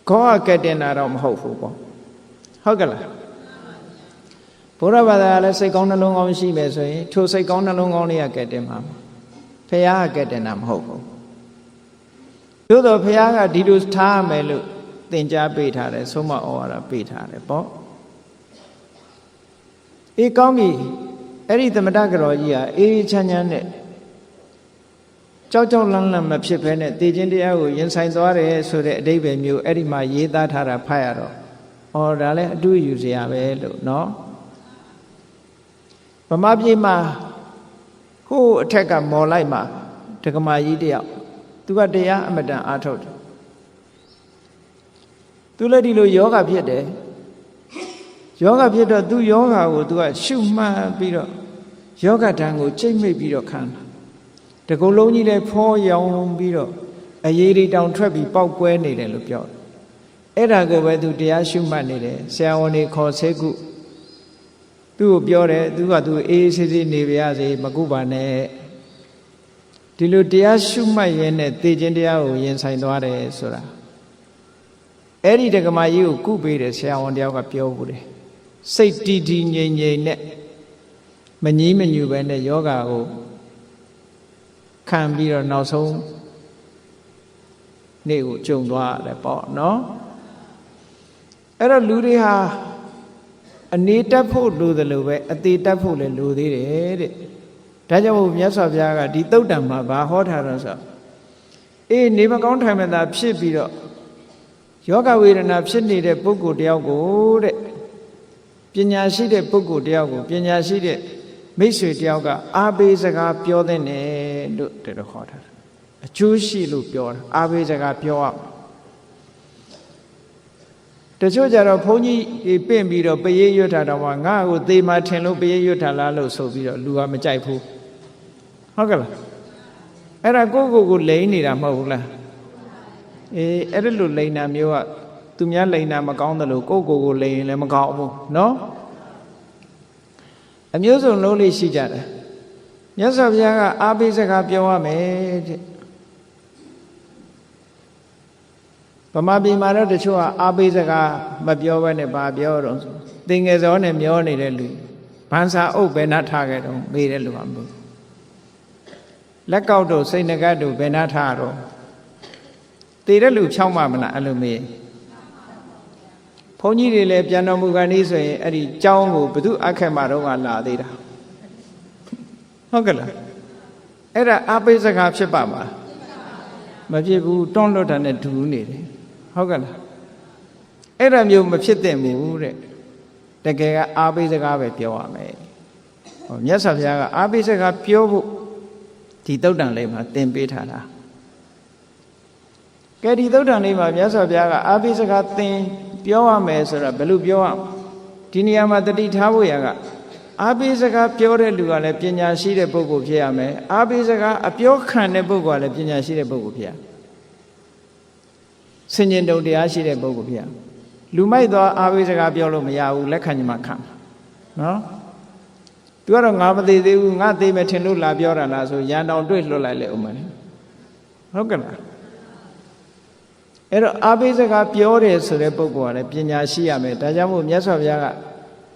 ခေါ်ကတင်တာတော့မဟုတ်ဘူးပေါ့ဟုတ်ကဲ့လားဘုရားဘာသာလည်းစိတ်ကောင်းနှလုံးကောင်းရှိမယ်ဆိုရင်ထိုစိတ်ကောင်းနှလုံးကောင်းလေးကတင်မှာဖះကတင်တာမဟုတ်ဘူးသို့တော့ဖះကဒီလိုထားရမယ်လို့သင်ကြားပေးထားတယ်ဆုံးမဩဝါဒပေးထားတယ်ပေါ့အေးကောင်းပြီအဲ့ဒီသမထကတော်ကြီးကအေးချမ်းချမ်းနဲ့ကြောက်လန့်လန့်မဖြစ်ဘဲနဲ့တေခြင်းတရားကိုရင်ဆိုင်သွားတယ်ဆိုတဲ့အဓိပ္ပာယ်မျိုးအဲ့ဒီမှာရေးသားထားတာဖတ်ရတော့ဩဒါလည်းအတူယူစရာပဲလို့နော်ဗမာပြည်မှာဟိုးအထက်ကမော်လိုက်မှာဒကမာကြီးတယောက်သူကတရားအမတန်အားထုတ်တယ် သူလည်းဒီလိုယောဂဖြစ်တယ်ယောဂဖြစ်တော့သူယောဂကိုသူကရှုမှတ်ပြီးတော့ယောဂဓာတ်ကိုချိန်မိတ်ပြီးတော့ခံတာတကူလုံးကြီးလည်းဖောရောင်ပြီးတော့အရေးတွေတောင်ထွက်ပြီးပေါက်ကွဲနေတယ်လို့ပြောတယ်အဲ့ဒါကိုပဲသူတရားရှုမှတ်နေတယ်ဆရာဝန်တွေခေါ်ဆေးကုသူ့ကိုပြောတယ်သူကသူအေးဆေးဆေးနေပါရစေမကုပါနဲ့ဒီလိုတရားရှုမှတ်ရင်းနဲ့သိခြင်းတရားကိုရင်ဆိုင်သွားတယ်ဆိုတာအဲ့ဒီတက္ကမကြီးကိုကုပေးတယ်ဆရာဝန်တယောက်ကပြောဘူးတယ်စိတ်တည်တည်ငြိမ်ငြိမ်နဲ့မငြီးမညူပဲနဲ့ယောဂကိုခံပြီးတော့နောက်ဆုံးနေ့ကိုကြုံသွားရတယ်ပေါ့နော်အဲ့တော့လူတွေဟာအနေတက်ဖို့လိုတယ်လို့ပဲအသေးတက်ဖို့လည်းလိုသေးတယ်တဲ့ဒါကြောင့်မို့မြတ်စွာဘုရားကဒီသုတ်တံမှာဘာဟောထားတော့ဆိုအေးနေမကောင်းထိုင်မသာဖြစ်ပြီးတော့ယောဂဝေဒနာဖြစ်နေတဲ့ပုဂ္ဂိုလ်တယောက်ကိုတဲ့ပညာရှိတဲ့ပုဂ္ဂိုလ်တယောက်ကိုပညာရှိတဲ့မိတ်ဆွေတယောက်ကအားပေးစကားပြောတဲ့နဲ့လို့တဲ့တော့ခေါ်ထားတာအကျိုးရှိလို့ပြောတာအားပေးစကားပြောရတချို့ကြတော့ဘုန်းကြီးပင့်ပြီးတော့ပရိရွတ်ထားတော့မှငါ့ကိုသေမှထင်လို့ပရိရွတ်ထားလားလို့ဆိုပြီးတော့လူကမကြိုက်ဘူးဟုတ်ကဲ့လားအဲ့ဒါကိုလိန်နေတာမဟုတ်ဘူးလားအေးအဲ့ဒါလိုလိန်တာမျိုးကသူများလိန်တာမကောင်းတယ်လို့ကိုလိန်ရင်လည်းမကောင်းဘူးနော်အမျိုးစုံလုံးလေးရှိကြတယ်မြတ်စွာဘုရားကအားပေးစကားပြောရမယ်တဲ့ဗမာပြည်မှာတော့တချို့ကအားပေးစကားမပြောဘဲနဲ့ဘာပြောတော့သင်္ကယ်စောနဲ့မျောနေတဲ့လူဗန်စာအုပ်ဘယ်နှထားခဲ့တော့မေးတဲ့လူကမဟုတ်လက်ကောက်တို့စိတ်နှကတ်တို့ဘယ်နှထားတော့တည်တဲ့လူဖြောင်းမှမလားအဲ့လိုမေးဘုန်းကြီးတွေလည်းပြန်တော်မူကန်ဤဆိုရင်အဲ့ဒီကျောင်းကိုဘု து အခက်မှာတော့ကလာသေးတာဟုတ်ကဲ့လားအဲ့ဒါအားပေးစကားဖြစ်ပါမှာမဖြစ်ဘူးတွန်းလွတ်တာနဲ့ဒူးနေတယ်ဟုတ်ကဲ့လားအဲ့ဒါမျိုးမဖြစ်သင့်ဘူးတဲ့တကယ်ကအားပေးစကားပဲပြောရမယ်ဟောမြတ်စွာဘုရားကအားပေးစကားပြောဖို့ဒီသုတ်တံလေးမှာသင်ပေးထားတာကဲဒီသုတ်တံလေးမှာမြတ်စွာဘုရားကအားပေးစကားသင်ပြောရမယ်ဆိုတော့ဘယ်လိုပြောရဒီနေရာမှာတတိထားဖို့ရကအားပေးစကားပြောတဲ့လူကလည်းပညာရှိတဲ့ပုဂ္ဂိုလ်ဖြစ်ရမယ်အားပေးစကားအပြောခံတဲ့ပုဂ္ဂိုလ်ကလည်းပညာရှိတဲ့ပုဂ္ဂိုလ်ဖြစ်ရဆင်ញင်တုံတရားရှိတဲ့ပုဂ္ဂိုလ်ဖြစ်ရလူမိုက်သွားအားပေးစကားပြောလို့မရဘူးလက်ခံညမှာခံနော်သူကတော့ငါမသေးသေးဘူးငါသေးမယ်ထင်လို့လာပြောတာလားဆိုရန်တောင်တွေ့လွတ်လိုက်လေဥမနဲ့ဟုတ်ကဲ့လားအဲ့တော့အားပေးစကားပြောတယ်ဆိုတဲ့ပုဂ္ဂိုလ်ကလည်းပညာရှိရမယ်ဒါကြောင့်မို့မြတ်စွာဘုရားက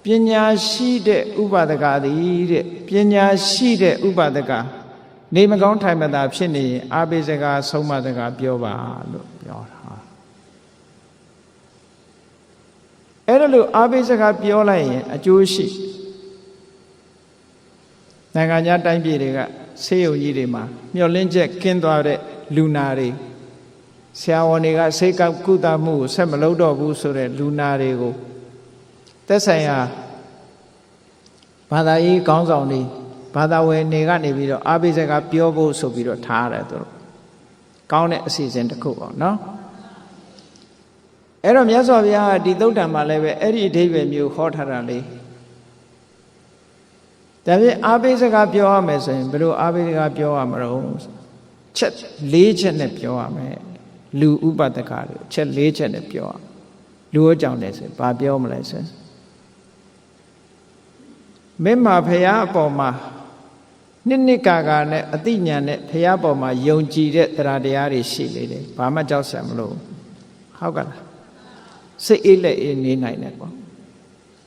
ပညာရှိတဲ့ဥပဒကသည်တဲ့ပညာရှိတဲ့ဥပဒကနေမကောင်းထိုင်မသာဖြစ်နေရင်အားပေးစကားဆုံးမစကားပြောပါလို့ပြောတာအဲ့ဒါလို့အားပေးစကားပြောလိုက်ရင်အကျိုးရှိနိုင်ငံခြားတိုင်းပြည်တွေကဆေးရုံကြီးတွေမှာမျှော်လင့်ချက်ကင်းသွားတဲ့လူနာတွေဆရာဝန်တွေကဆေးကောက်ကုသမှုကိုဆက်မလုပ်တော့ဘူးဆိုတဲ့လူနာတွေကိုသက်ဆိုင်ရာဘာသာရေးခေါင်းဆောင်တွေဘာသာဝင်တွေကနေပြီးတော့အားပေးစကားပြောဖို့ဆိုပြီးတော့ထားရတယ်သူတို့ကောင်းတဲ့အစီအစဉ်တစ်ခုပေါ့နော်အဲ့တော့မြတ်စွာဘုရားကဒီသုတ်တံမှာလည်းပဲအဲ့ဒီအဓိပ္ပာယ်မျိုးဟောထားတာလေဒါဖြင့်အားပေးစကားပြောရမယ်ဆိုရင်ဘယ်လိုအားပေးစကားပြောရမလို့ချက်၄ချက်နဲ့ပြောရမယ်လူဥပဒကတွေချက်၄ချက်နဲ့ပြောရလူအကြောင်းလဲဆိုဘာပြောမလဲဆိုမင်းမှာဖရာအပေါ်မှာနှစ်ကာနဲ့အတိညာနဲ့ဖရာအပေါ်မှာယုံကြည်တဲ့တရားတရားတွေရှိနေတယ်ဘာမှကြောက်စရာမလိုဟုတ်ကလားစိတ်အေးလက်အေးနေနိုင်တယ်ပေါ့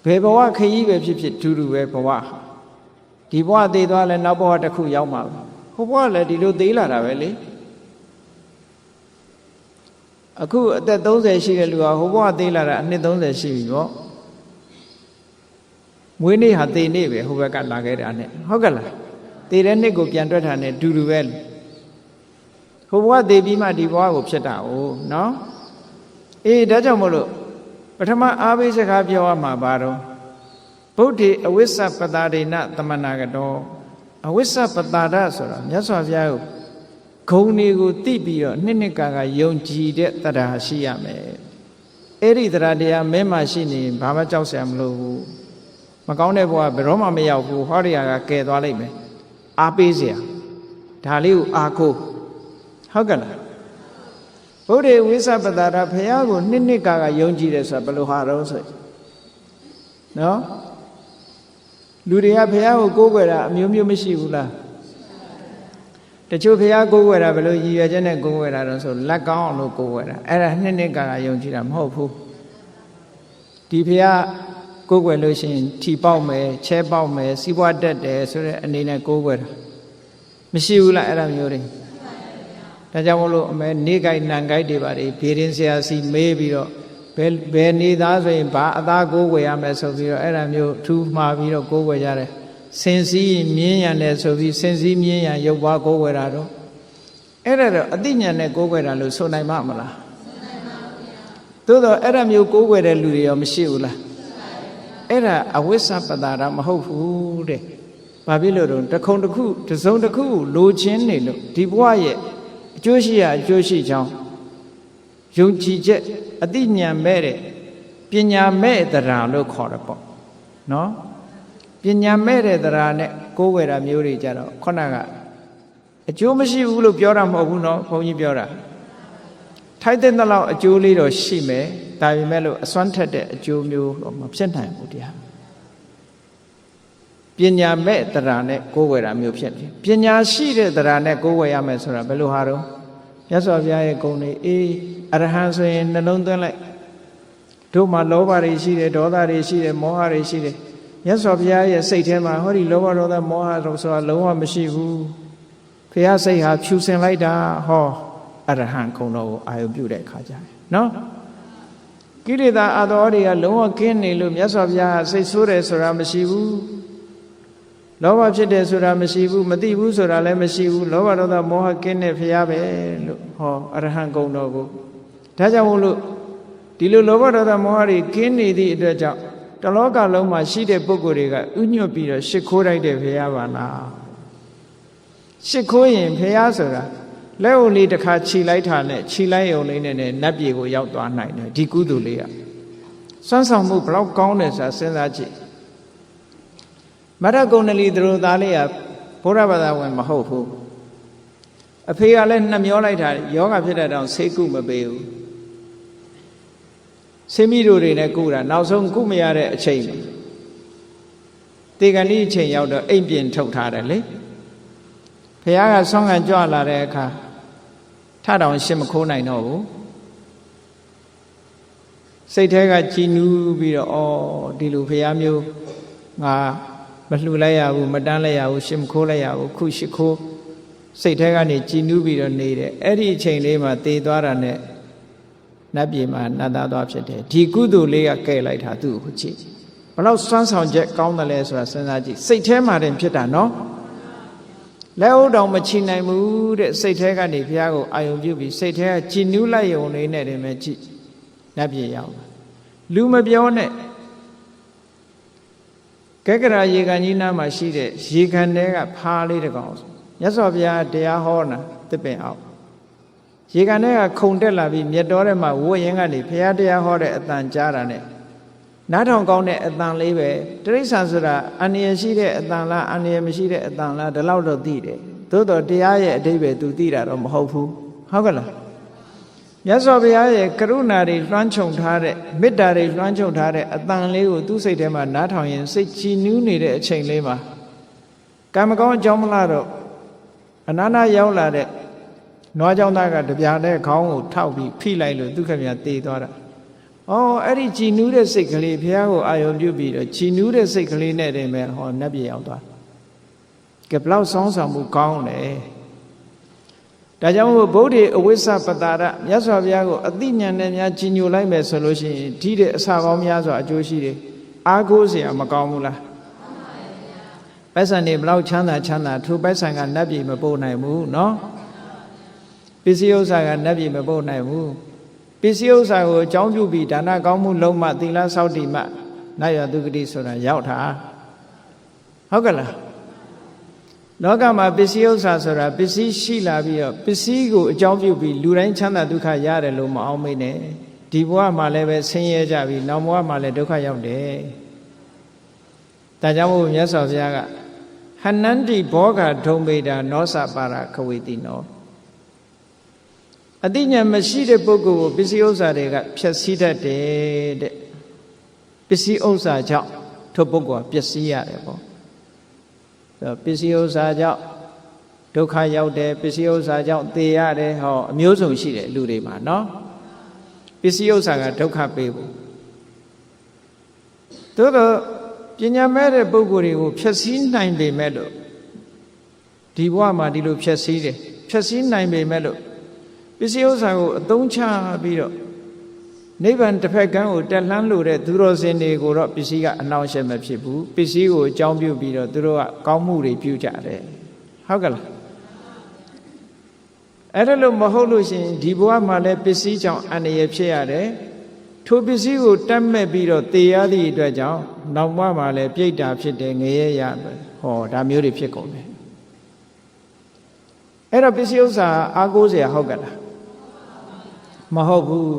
ဘယ်ဘဝခရီးပဲဖြစ်ဖြစ်တူတူပဲဘဝဒီဘဝသေးသွားလဲနောက်ဘဝတစ်ခုရောက်မှာဟိုဘဝလည်းဒီလိုသေးလာတာပဲလေအခုအသက်30ရှိတဲ့လူကဟိုဘဝသေးလာတာအနှစ်30ရှိပြီပေါ့မွေးနေ့ဟာသေနေ့ပဲဟိုဘက်ကလာခဲ့တာနဲ့ဟုတ်ကဲ့လားသေတဲ့နှစ်ကိုပြန်တွက်တာနဲ့တူတူပဲဟိုဘဝသေပြီးမှဒီဘဝကိုဖြစ်တာ哦နော်အေးဒါကြောင့်မို့လို့ပထမအားပေးစကားပြောရမှာပါတော့ဗုဒ္ဓေအဝိစ္စပတာဒေနသမနာကတောအဝိစ္စပတာဒဆိုတာမြတ်စွာဘုရားကိုဂုဏ်တွေကိုသိပြီးတော့နှစ်ကာယုံကြည်တဲ့တရားရှိရမယ် အဲ့ဒီတရားတရားမင်းမရှိနေဘာမှကြောက်စရာမလိုဘူးမကောင်းတဲ့ဘဝဘယ်တော့မှမရောက်ဘူးဟောဒီဟာကကယ်သွားလိုက်မယ်အားပေးစရာဒါလေးကိုအားကိုးဟုတ်ကဲ့လားဗုဒ္ဓဝိသပတ္တာရဘုရားကိုနှစ်ကာယုံကြည်တယ်ဆိုတာဘယ်လိုဟာတော့ဆိုနော်လူတွေကဘုရားကိုကိုးကွယ်တာအမျိုးမျိုးမရှိဘူးလားတချို့ဘုရားကိုးကွယ်တာဘယ်လိုရည်ရွယ်ချက်နဲ့ကိုးကွယ်တာတော့ဆိုလက်ကောင်းအောင်လို့ကိုးကွယ်တာအဲ့ဒါနှစ်ကာယုံကြည်တာမဟုတ်ဘူးဒီဘုရားကိုးကွယ်လို့ရှိရင်ထီပေါက်မယ်ချဲပေါက်မယ်စီးပွားတက်တယ်ဆိုတဲ့အနေနဲ့ကိုးကွယ်တာမရှိဘူးလားအဲ့ဒါမျိုးတွေဒါကြောင့်မလို့အမဲနေကြိုက်နံကြိုက်တွေပါလေဘေးရင်ဆရာစီမေးပြီးတော့ဘယ်နေသားဆိုရင်ဘာအသားကိုးကွယ်ရမယ်ဆိုပြီးတော့အဲ့ဒါမျိုးထူးမှားပြီးတော့ကိုးကွယ်ကြတယ်စင်စည်းမြင်းရံတယ်ဆိုပြီးစင်စည်းမြင်းရံရုပ်ပွားကိုးကွယ်တာတော့အဲ့ဒါတော့အသိဉာဏ်နဲ့ကိုးကွယ်တာလို့ဆိုနိုင်မှာမလားသို့တော့အဲ့ဒါမျိုးကိုးကွယ်တဲ့လူတွေရောမရှိဘူးလားအဲ့ဒါအဝိသပတ္တာရမဟုတ်ဘူးတဲ့ဘာဖြစ်လို့တော့တစ်ခုတစ်စုံတစ်ခုလိုချင်နေလို့ဒီဘဝရဲ့အကျိုးရှိရာအကျိုးရှိကြောင်းယုံကြည်ချက်အသိဉာဏ်မဲ့တဲ့ပညာမဲ့တရားလို့ခေါ်တယ်ပေါ့နော်ပညာမဲ့တဲ့တရားနဲ့ကိုးကွယ်တာမျိုးတွေကြတော့ခုနကအကျိုးမရှိဘူးလို့ပြောတာမဟုတ်ဘူးနော်ဘုန်းကြီးပြောတာထိုက်တဲ့လောက်အကျိုးလေးတော့ရှိမယ်ဒါပေမဲ့လို့အစွမ်းထက်တဲ့အကျိုးမျိုးတော့မဖြစ်နိုင်ဘူးတရားပညာမဲ့တရားနဲ့ကိုးကွယ်တာမျိုးဖြစ်တယ်ပညာရှိတဲ့တရားနဲ့ကိုးကွယ်ရမယ်ဆိုတာဘယ်လိုဟာတော့မြတ်စွာဘုရားရဲ့ဂုဏ်တွေအေးအရဟံဆိုရင်နှလုံးသွင်းလိုက်တို့မှာလောဘတွေရှိတယ်ဒေါသတွေရှိတယ်မောဟတွေရှိတယ်မြတ်စွာဘုရားရဲ့စိတ်ထဲမှာဟောဒီလောဘဒေါသမောဟတို့ဆိုတာလုံးဝမရှိဘူးဘုရားစိတ်ဟာဖြူစင်လိုက်တာဟောအရဟံဂုဏ်တော်ကိုအာရုံပြုတဲ့အခါကျတယ်နော်ကိလေသာအသောတွေကလုံးဝကင်းနေလို့မြတ်စွာဘုရားစိတ်ဆိုးတယ်ဆိုတာမရှိဘူးလောဘဖြစ်တယ်ဆိုတာမရှိဘူးမသိဘူးဆိုတာလည်းမရှိဘူးလောဘဒေါသမောဟကင်းတဲ့ဘုရားပဲလို့ဟောအရဟံဂုဏ်တော်ကိုဒါကြောင့်မို့လို့ဒီလိုလောဘဒေါသမောဟတွေကင်းနေသည့်အတွက်ကြောင့်တလောကလုံးမှာရှိတဲ့ပုဂ္ဂိုလ်တွေကဥညွတ်ပြီးတော့ရှ िख ိုးလိုက်တဲ့ဘုရားပါလားရှ िख ိုးရင်ဘုရားဆိုတာလက်ုံလေးတစ်ခါခြိလိုက်တာနဲ့ခြိလိုက်ရုံလေးနဲ့နတ်ပြည်ကိုရောက်သွားနိုင်တယ်ဒီကုသိုလ်လေးကစွမ်းဆောင်မှုဘလောက်ကောင်းတယ်ဆိုတာစဉ်းစားကြည့်မရဂုဏလီသူတို့သားလေးကဘုရားဘာသာဝင်မဟုတ်ဘူးအဖေကလည်းနှမျောလိုက်တာယောဂဖြစ်တဲ့တောင်ဆေးကုမပေးဘူးဆေးမိတို့တွေနဲ့ကုတာနောက်ဆုံးကုမရတဲ့အချိန်တေဂဏီအချိန်ရောက်တော့အိမ်ပြင်ထုတ်ထားတယ်လေဘုရားကဆောင်းကန်ကြွလာတဲ့အခါထတောင်ရှင်းမခိုးနိုင်တော့ဘူးစိတ်ထဲကကြည်နူးပြီးတော့ဩဒီလိုဘုရားမျိုးငါမလှူလိုက်ရဘူးမတန်းလိုက်ရဘူးရှင်းမခိုးလိုက်ရဘူးခုရှ िख ိုးစိတ်ထဲကနေကြည်နူးပြီးတော့နေတယ်အဲ့ဒီအချိန်လေးမှာတည်သွားတာနဲ့နတ်ပြည်မှာနတ်သားသွားဖြစ်တယ်ဒီကုသိုလ်လေးကကဲ့လိုက်တာသူ့ကိုကြည့်ဘလောက်စွမ်းဆောင်ချက်ကောင်းတယ်လဲဆိုတာစဉ်းစားကြည့်စိတ်ထဲမှာတင်ဖြစ်တာနော်လက်ဥတောင်မချီနိုင်ဘူးတဲ့စိတ်ထဲကနေဘုရားကိုအာယုံပြုပြီးစိတ်ထဲကကြည်နူးလိုက်ရုံလေးနဲ့တင်ပဲကြည့်နတ်ပြည်ရောက်လူမပြောနဲ့ကဲကရာရေကန်ကြီးနားမှာရှိတဲ့ရေကန်ထဲကဖားလေးတစ်ကောင်မြတ်စွာဘုရားတရားဟောတာတစ်ပင်အောင်ရေကန်ထဲကခုန်တက်လာပြီးမြတ်တော်ထဲမှာဝတ်ရင်ကနေဘုရားတရားဟောတဲ့အတန်ကြားတာနဲ့နားထောင်ကောင်းတဲ့အတန်လေးပဲတိရစ္ဆာန်ဆိုတာအန္တရာယ်ရှိတဲ့အတန်လားအန္တရာယ်မရှိတဲ့အတန်လားဒီလောက်တော့သိတယ်သို့တော့တရားရဲ့အဓိပ္ပာယ် तू သိတာတော့မဟုတ်ဘူးဟုတ်ကဲ့လားမြတ်စွာဘုရားရဲ့ကရုဏာတွေလွှမ်းခြုံထားတဲ့မေတ္တာတွေလွှမ်းခြုံထားတဲ့အတန်လေးကိုသူ့စိတ်ထဲမှာနားထောင်ရင်စိတ်ကြည်နူးနေတဲ့အချိန်လေးမှာကံမကောင်းအကြောင်းမလားတော့အနာနာရောက်လာတဲ့နွားကြောင့်သားကတပြားနဲ့ခေါင်းကိုထောက်ပြီးဖိလိုက်လို့ဒုက္ခမြတ်တေးသွားတာ။အော်အဲ့ဒီကြည်နူးတဲ့စိတ်ကလေးဘုရားကိုအာရုံပြုပြီးတော့ကြည်နူးတဲ့စိတ်ကလေးနဲ့တည်းပဲဟောနတ်ပြည်ရောက်သွား။ကဲဘလောက်ဆောင်းဆောင်မှုကောင်းတယ်။ဒါကြောင့်မို့ဗုဒ္ဓေအဝိသပတ္တာရမြတ်စွာဘုရားကိုအသိဉာဏ်နဲ့များကြည်ညိုလိုက်မယ်ဆိုလို့ရှိရင်ဒီတဲ့အစာကောင်းများစွာအကျိုးရှိတယ်။အားကိုးစရာမကောင်းဘူးလား။ပိုက်ဆံတွေဘလောက်ချမ်းသာထိုပိုက်ဆံကနတ်ပြည်မပို့နိုင်ဘူးနော်။ပစ္စည်းဥစ္စာကနတ်ပြည်မပို့နိုင်ဘူးပစ္စည်းဥစ္စာကိုအကြောင်းပြုပြီးဒါနကောင်းမှုလုံးမှသီလစောင့်တည်မှနတ်ရသုဂတိဆိုတာရောက်တာဟုတ်ကဲ့လားလောကမှာပစ္စည်းဥစ္စာဆိုတာပစ္စည်းရှိလာပြီးတော့ပစ္စည်းကိုအကြောင်းပြုပြီးလူတိုင်းချမ်းသာဒုက္ခရတယ်လို့မအောင်မေးနဲ့ ဒီဘဝမှာလည်းပဲဆင်းရဲကြပြီနောက်ဘဝမှာလည်းဒုက္ခရောက်တယ်ဒါကြောင့်မို့မြတ်စွာဘုရားကဟနန္တိဘောဂဒုံမေတာနောစပါရခဝေတိနောအတိညာမရှိတဲ့ပုဂ္ဂိုလ်ကိုပစ္စည်းဥစ္စာတွေကဖြည့်ဆည်းတတ်တယ်တဲ့ပစ္စည်းဥစ္စာကြောင့်ထိုပုဂ္ဂိုလ်ကပျက်စီးရတယ်ပေါ့ပစ္စည်းဥစ္စာကြောင့်ဒုက္ခရောက်တယ်ပစ္စည်းဥစ္စာကြောင့်သေရတယ်ဟောအမျိုးစုံရှိတယ်လူတွေမှာနော်ပစ္စည်းဥစ္စာကဒုက္ခပေးဖို့သို့တော့ပညာမဲ့တဲ့ပုဂ္ဂိုလ်တွေကိုဖျက်ဆီးနိုင်ပေမဲ့လို့ဒီဘဝမှာဒီလိုဖျက်ဆီးတယ်ဖျက်ဆီးနိုင်ပေမဲ့လို့ပစ္စည်းဥစ္စာကိုအသုံးချပြီးတော့နိဗ္ဗာန်တစ်ဖက်ကန်းကိုတက်လှမ်းလို့တဲ့သူတော်စင်တွေကိုတော့ပစ္စည်းကအနှောင့်အယှက်မဖြစ်ဘူးပစ္စည်းကိုအကြောင်းပြုပြီးတော့သူတို့ကကောင်းမှုတွေပြုကြတယ်ဟုတ်ကလားအဲ့ဒါလို့မဟုတ်လို့ရှိရင်ဒီဘဝမှာလည်းပစ္စည်းကြောင့်အန္တရာယ်ဖြစ်ရတယ်ထိုပစ္စည်းကိုတတ်မဲ့ပြီးတော့သေရသည့်အတွက်ကြောင့်နောက်ဘဝမှာလည်းပြိတ္တာဖြစ်တယ်ငရဲရဟောဒါမျိုးတွေဖြစ်ကုန်တယ်အဲ့တော့ပစ္စည်းဥစ္စာအားကိုးစရာဟုတ်ကလားမဟုတ်ဘူး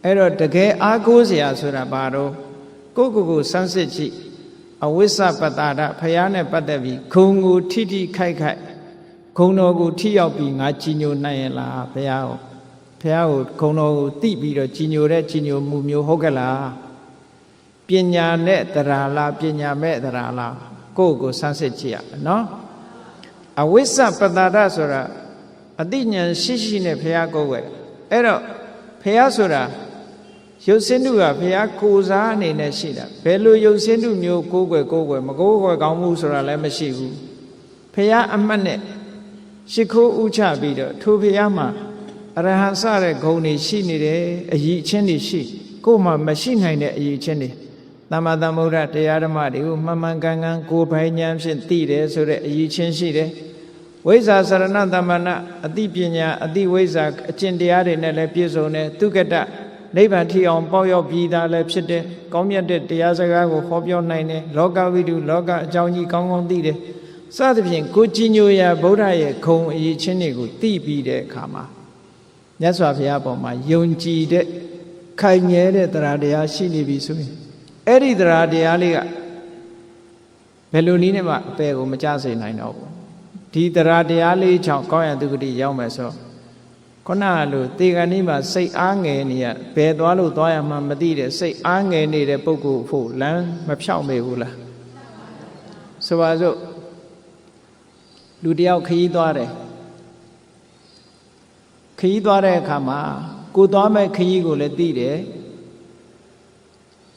အဲ့တော့တကယ်အားကိုးစရာဆိုတာဘာတော့ကိုကိုစမ်းစစ်ကြည့်အဝိစ္စပတ္တာဒဖယားနဲ့ပတ်သက်ပြီးခုံကိုထိထိခိုက်ခိုက်ခုံတော်ကိုထိရောက်ပြီးငါကြည်ညိုနိုင်ရဲ့လားဘုရားကိုခုံတော်ကိုတိပြီးတော့ကြည်ညိုတဲ့ကြည်ညိုမှုမျိုးဟုတ်ကလားပညာနဲ့တရာလားပညာမဲ့တရာလားကိုစမ်းစစ်ကြည့်ရနော်အဝိစ္စပတ္တာဒဆိုတာအတိညာရှိရှိနဲ့ဘုရားကိုယ်ွယ်အဲ့တော့ဘုရားဆိုတာရုပ်စင်းတုကဘုရားကိုစားအနေနဲ့ရှိတာဘယ်လိုရုပ်စင်းတုမျိုးကိုယ်ွယ်မကိုယ်ွယ်ကောင်းမှုဆိုတာလည်းမရှိဘူးဘုရားအမှတ်နဲ့ရှိခိုးဥချပြီးတော့ထိုဘုရားမှာအရဟံစတဲ့ဂုဏ်တွေရှိနေတယ်အယိချင်းတွေရှိကိုယ်မှမရှိနိုင်တဲ့အယိချင်းတွေသမ္မာသမ္ဗုဒ္ဓတရားဓမ္မတွေကိုမှန်မှန်ကန်ကန်ကိုယ်ပိုင်ဉာဏ်ဖြင့်သိတယ်ဆိုတဲ့အယိချင်းရှိတယ်ဝိဇ္ဇာစရဏသမ္မနာအတိပညာအတိဝိဇ္ဇာအကျင့်တရားတွေနဲ့လည်းပြည့်စုံတယ်သူကတနိဗ္ဗာန်ထီအောင်ပေါက်ရောက်ပြီးသားလည်းဖြစ်တယ်ကောင်းမြတ်တဲ့တရားစကားကိုဟောပြောနိုင်တယ်လောကဝိတုလောကအကြောင်းကြီးကောင်းကောင်းသိတယ်စသဖြင့်ကိုကြည်ညိုရာဗုဒ္ဓရဲ့ခုံအရေးချင်းတွေကိုသိပြီးတဲ့အခါမှာမြတ်စွာဘုရားပေါ်မှာယုံကြည်တဲ့ခိုင်မြဲတဲ့တရားတရားရှိနေပြီဆိုရင်အဲ့ဒီတရားတရားလေးကဘယ်လိုနည်းနဲ့မှအပယ်ကိုမကျစေနိုင်တော့ဘူးဒီတရားတရားလေးချောင်းကောင်းရသူဂတိရောက်မယ်ဆိုခုနကလိုတေဂဏီမှာစိတ်အားငယ်နေရဘယ်သွားလို့သွားရမှမသိတဲ့စိတ်အားငယ်နေတဲ့ပုဂ္ဂိုလ်ဖို့လမ်းမဖြောက်မေဘူးလားဆိုပါစို့လူတယောက်ခရီးသွားတယ်ခရီးသွားတဲ့အခါမှာကိုသွားမဲ့ခရီးကိုလည်းသိတယ်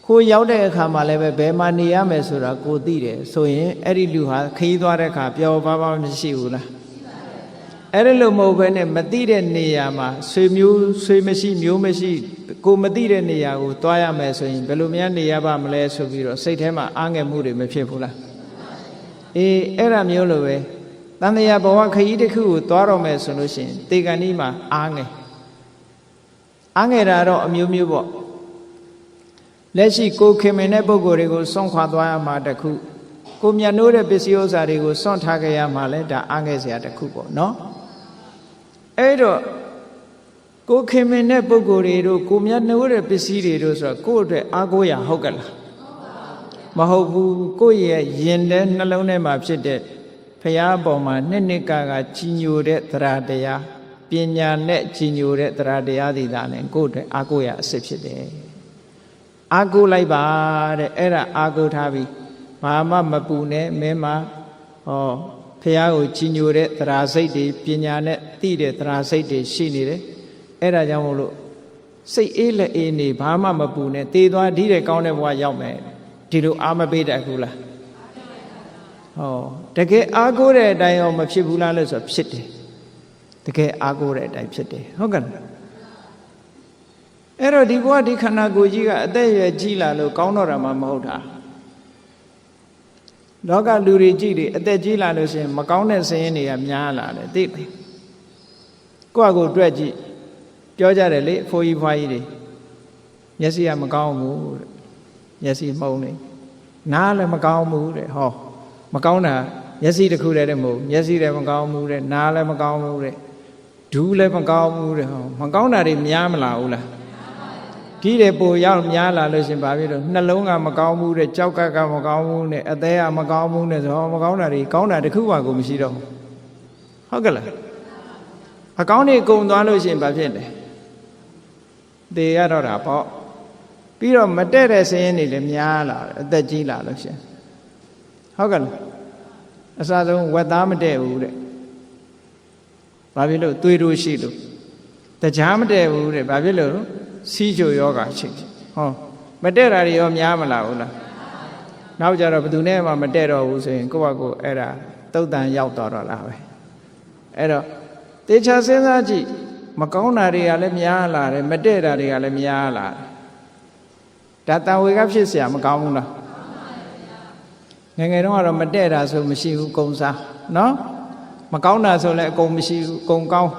ကိုရောက်တဲ့အခါမှာလည်းပဲဘယ်မှာနေရမယ်ဆိုတာကိုသိတယ်ဆိုရင်အဲ့ဒီလူဟာခရီးသွားတဲ့အခါပျော်ပါးမရှိဘူးလားအဲ့ဒီလိုမဟုတ်ဘဲနဲ့မသိတဲ့နေရာမှာဆွေမရှိမျိုးမရှိကိုမသိတဲ့နေရာကိုသွားရမယ်ဆိုရင်ဘယ်လိုများနေရပါမလဲဆိုပြီးတော့စိတ်ထဲမှာအားငယ်မှုတွေမဖြစ်ဘူးလားအေးအဲ့ဒါမျိုးလိုပဲတန်တရားဘဝခရီးတစ်ခုကိုသွားတော့မယ်ဆိုလို့ရှိရင်တေဂဏီမှာအားငယ်တာတော့အမျိုးမျိုးပေါ့လက်ရှိကိုခင်မင်တဲ့ပုဂ္ဂိုလ်တွေကိုစွန့်ခွာသွားရမှာတခုကိုမြတ်နိုးတဲ့ပစ္စည်းဥစ္စာတွေကိုစွန့်ထားကြရမှာလဲဒါအားငယ်စရာတခုပေါ့နော်အဲ့တော့ကိုခင်မင်တဲ့ပုဂ္ဂိုလ်တွေတို့ကိုမြတ်နိုးတဲ့ပစ္စည်းတွေတို့ဆိုတော့ကိုယ့်အတွက်အားကိုးရဟုတ်ကလားမဟုတ်ဘူးကိုယ့်ရဲ့ယင်တဲ့နှလုံးထဲမှာဖြစ်တဲ့ဖရာအပေါ်မှာနှစ်ကကြီးညိုတဲ့တရားတရားပညာနဲ့ကြီးညိုတဲ့တရားတရားတွေဒါနဲ့ကိုယ့်အတွက်အားကိုးရအစစ်ဖြစ်တယ်အားကိုးလိုက်ပါတဲ့အဲ့ဒါအားကိုးထားပြီးဘာမှမပူနဲ့မင်းမဟောဖရာကိုကြီးညိုတဲ့တရားစိတ်တွေပညာနဲ့သိတဲ့တရားစိတ်တွေရှိနေတယ်အဲ့ဒါကြောင့်မို့လို့စိတ်အေးလက်အေးနေဘာမှမပူနဲ့တေးသွားဒီတဲ့ကောင်းတဲ့ဘဝရောက်မယ်ဒီလိုအားမပေးတတ်ဘူးလားဟောတကယ်အားကိုးတဲ့အတိုင်းရောမဖြစ်ဘူးလားလို့ဆိုဖြစ်တယ်တကယ်အားကိုးတဲ့အတိုင်းဖြစ်တယ်ဟုတ်ကဲ့အဲ့တော့ဒီဘဝဒီခန္ဓာကိုယ်ကြီးကအသက်အရွယ်ကြီးလာလို့ကောင်းတော့တာမှမဟုတ်တာလောကလူတွေကြည့်တယ်အသက်ကြီးလာလို့ရှိရင်မကောင်းတဲ့စရင်တွေကများလာတယ်သိတယ်ကိုယ့်အကိုတွက်ကြည့်ပြောကြတယ်လေအဖိုးကြီးဖွားကြီးတွေမျက်စိကမကောင်းဘူးတဲ့မျက်စိမှုံနေနားလည်းမကောင်းဘူးတဲ့ဟောမကောင်းတာမျက်စိတစ်ခုတည်းတည်းမဟုတ်မျက်စိလည်းမကောင်းဘူးတဲ့နားလည်းမကောင်းဘူးတဲ့ဒူးလည်းမကောင်းဘူးတဲ့ဟောမကောင်းတာတွေများမလားဘူးလား ဒီတဲ့ပိုရောက်များလာလို့ရှင်ဘာဖြစ်လို့နှလုံးကမကောင်းဘူးတဲ့ကြောက်ကမကောင်းဘူးနဲ့အသေးကမကောင်းဘူးနဲ့ဆိုမကောင်းတာတွေကောင်းတာတစ်ခုမှကိုမရှိတော့ဘူးဟုတ်ကဲ့လားအကောင်းတွေကုံသွားလို့ရှင်ဘာဖြစ်လဲသေရတော့တာပေါ့ပြီးတော့မတဲ့တဲ့ဆင်းရဲတွေလည်းများလာအသက်ကြီးလာလို့ရှင်ဟုတ်ကဲ့လားအစဆုံးဝက်သားမတဲ့ဘူးတဲ့ဘာဖြစ်လို့သွေးတို့ရှိလို့တရားမတဲ့ဘူးတဲ့ဘာဖြစ်လို့စီးချိုယောဂရှိဟောမတဲ့တာတွေရောများမလားဟုတ်လားနောက်ကြတော့ဘယ်သူနဲ့မှမတဲ့တော့ဘူးဆိုရင်ကိုယ့်ဘက်ကိုအဲ့ဒါတုတ်တန်ရောက်တော့လားပဲအဲ့တော့တေချာစဉ်းစားကြည့်မကောင်းတာတွေကလည်းများလာတယ်မတဲ့တာတွေကလည်းများလာတယ်ဒါတန်ဝေကဖြစ်เสียမကောင်းဘူးလားငယ်ငယ်တုန်းကတော့မတဲ့တာဆိုမရှိဘူးကုံစားနော်မကောင်းတာဆိုလည်းအကုန်မရှိဘူးကုံကောင်း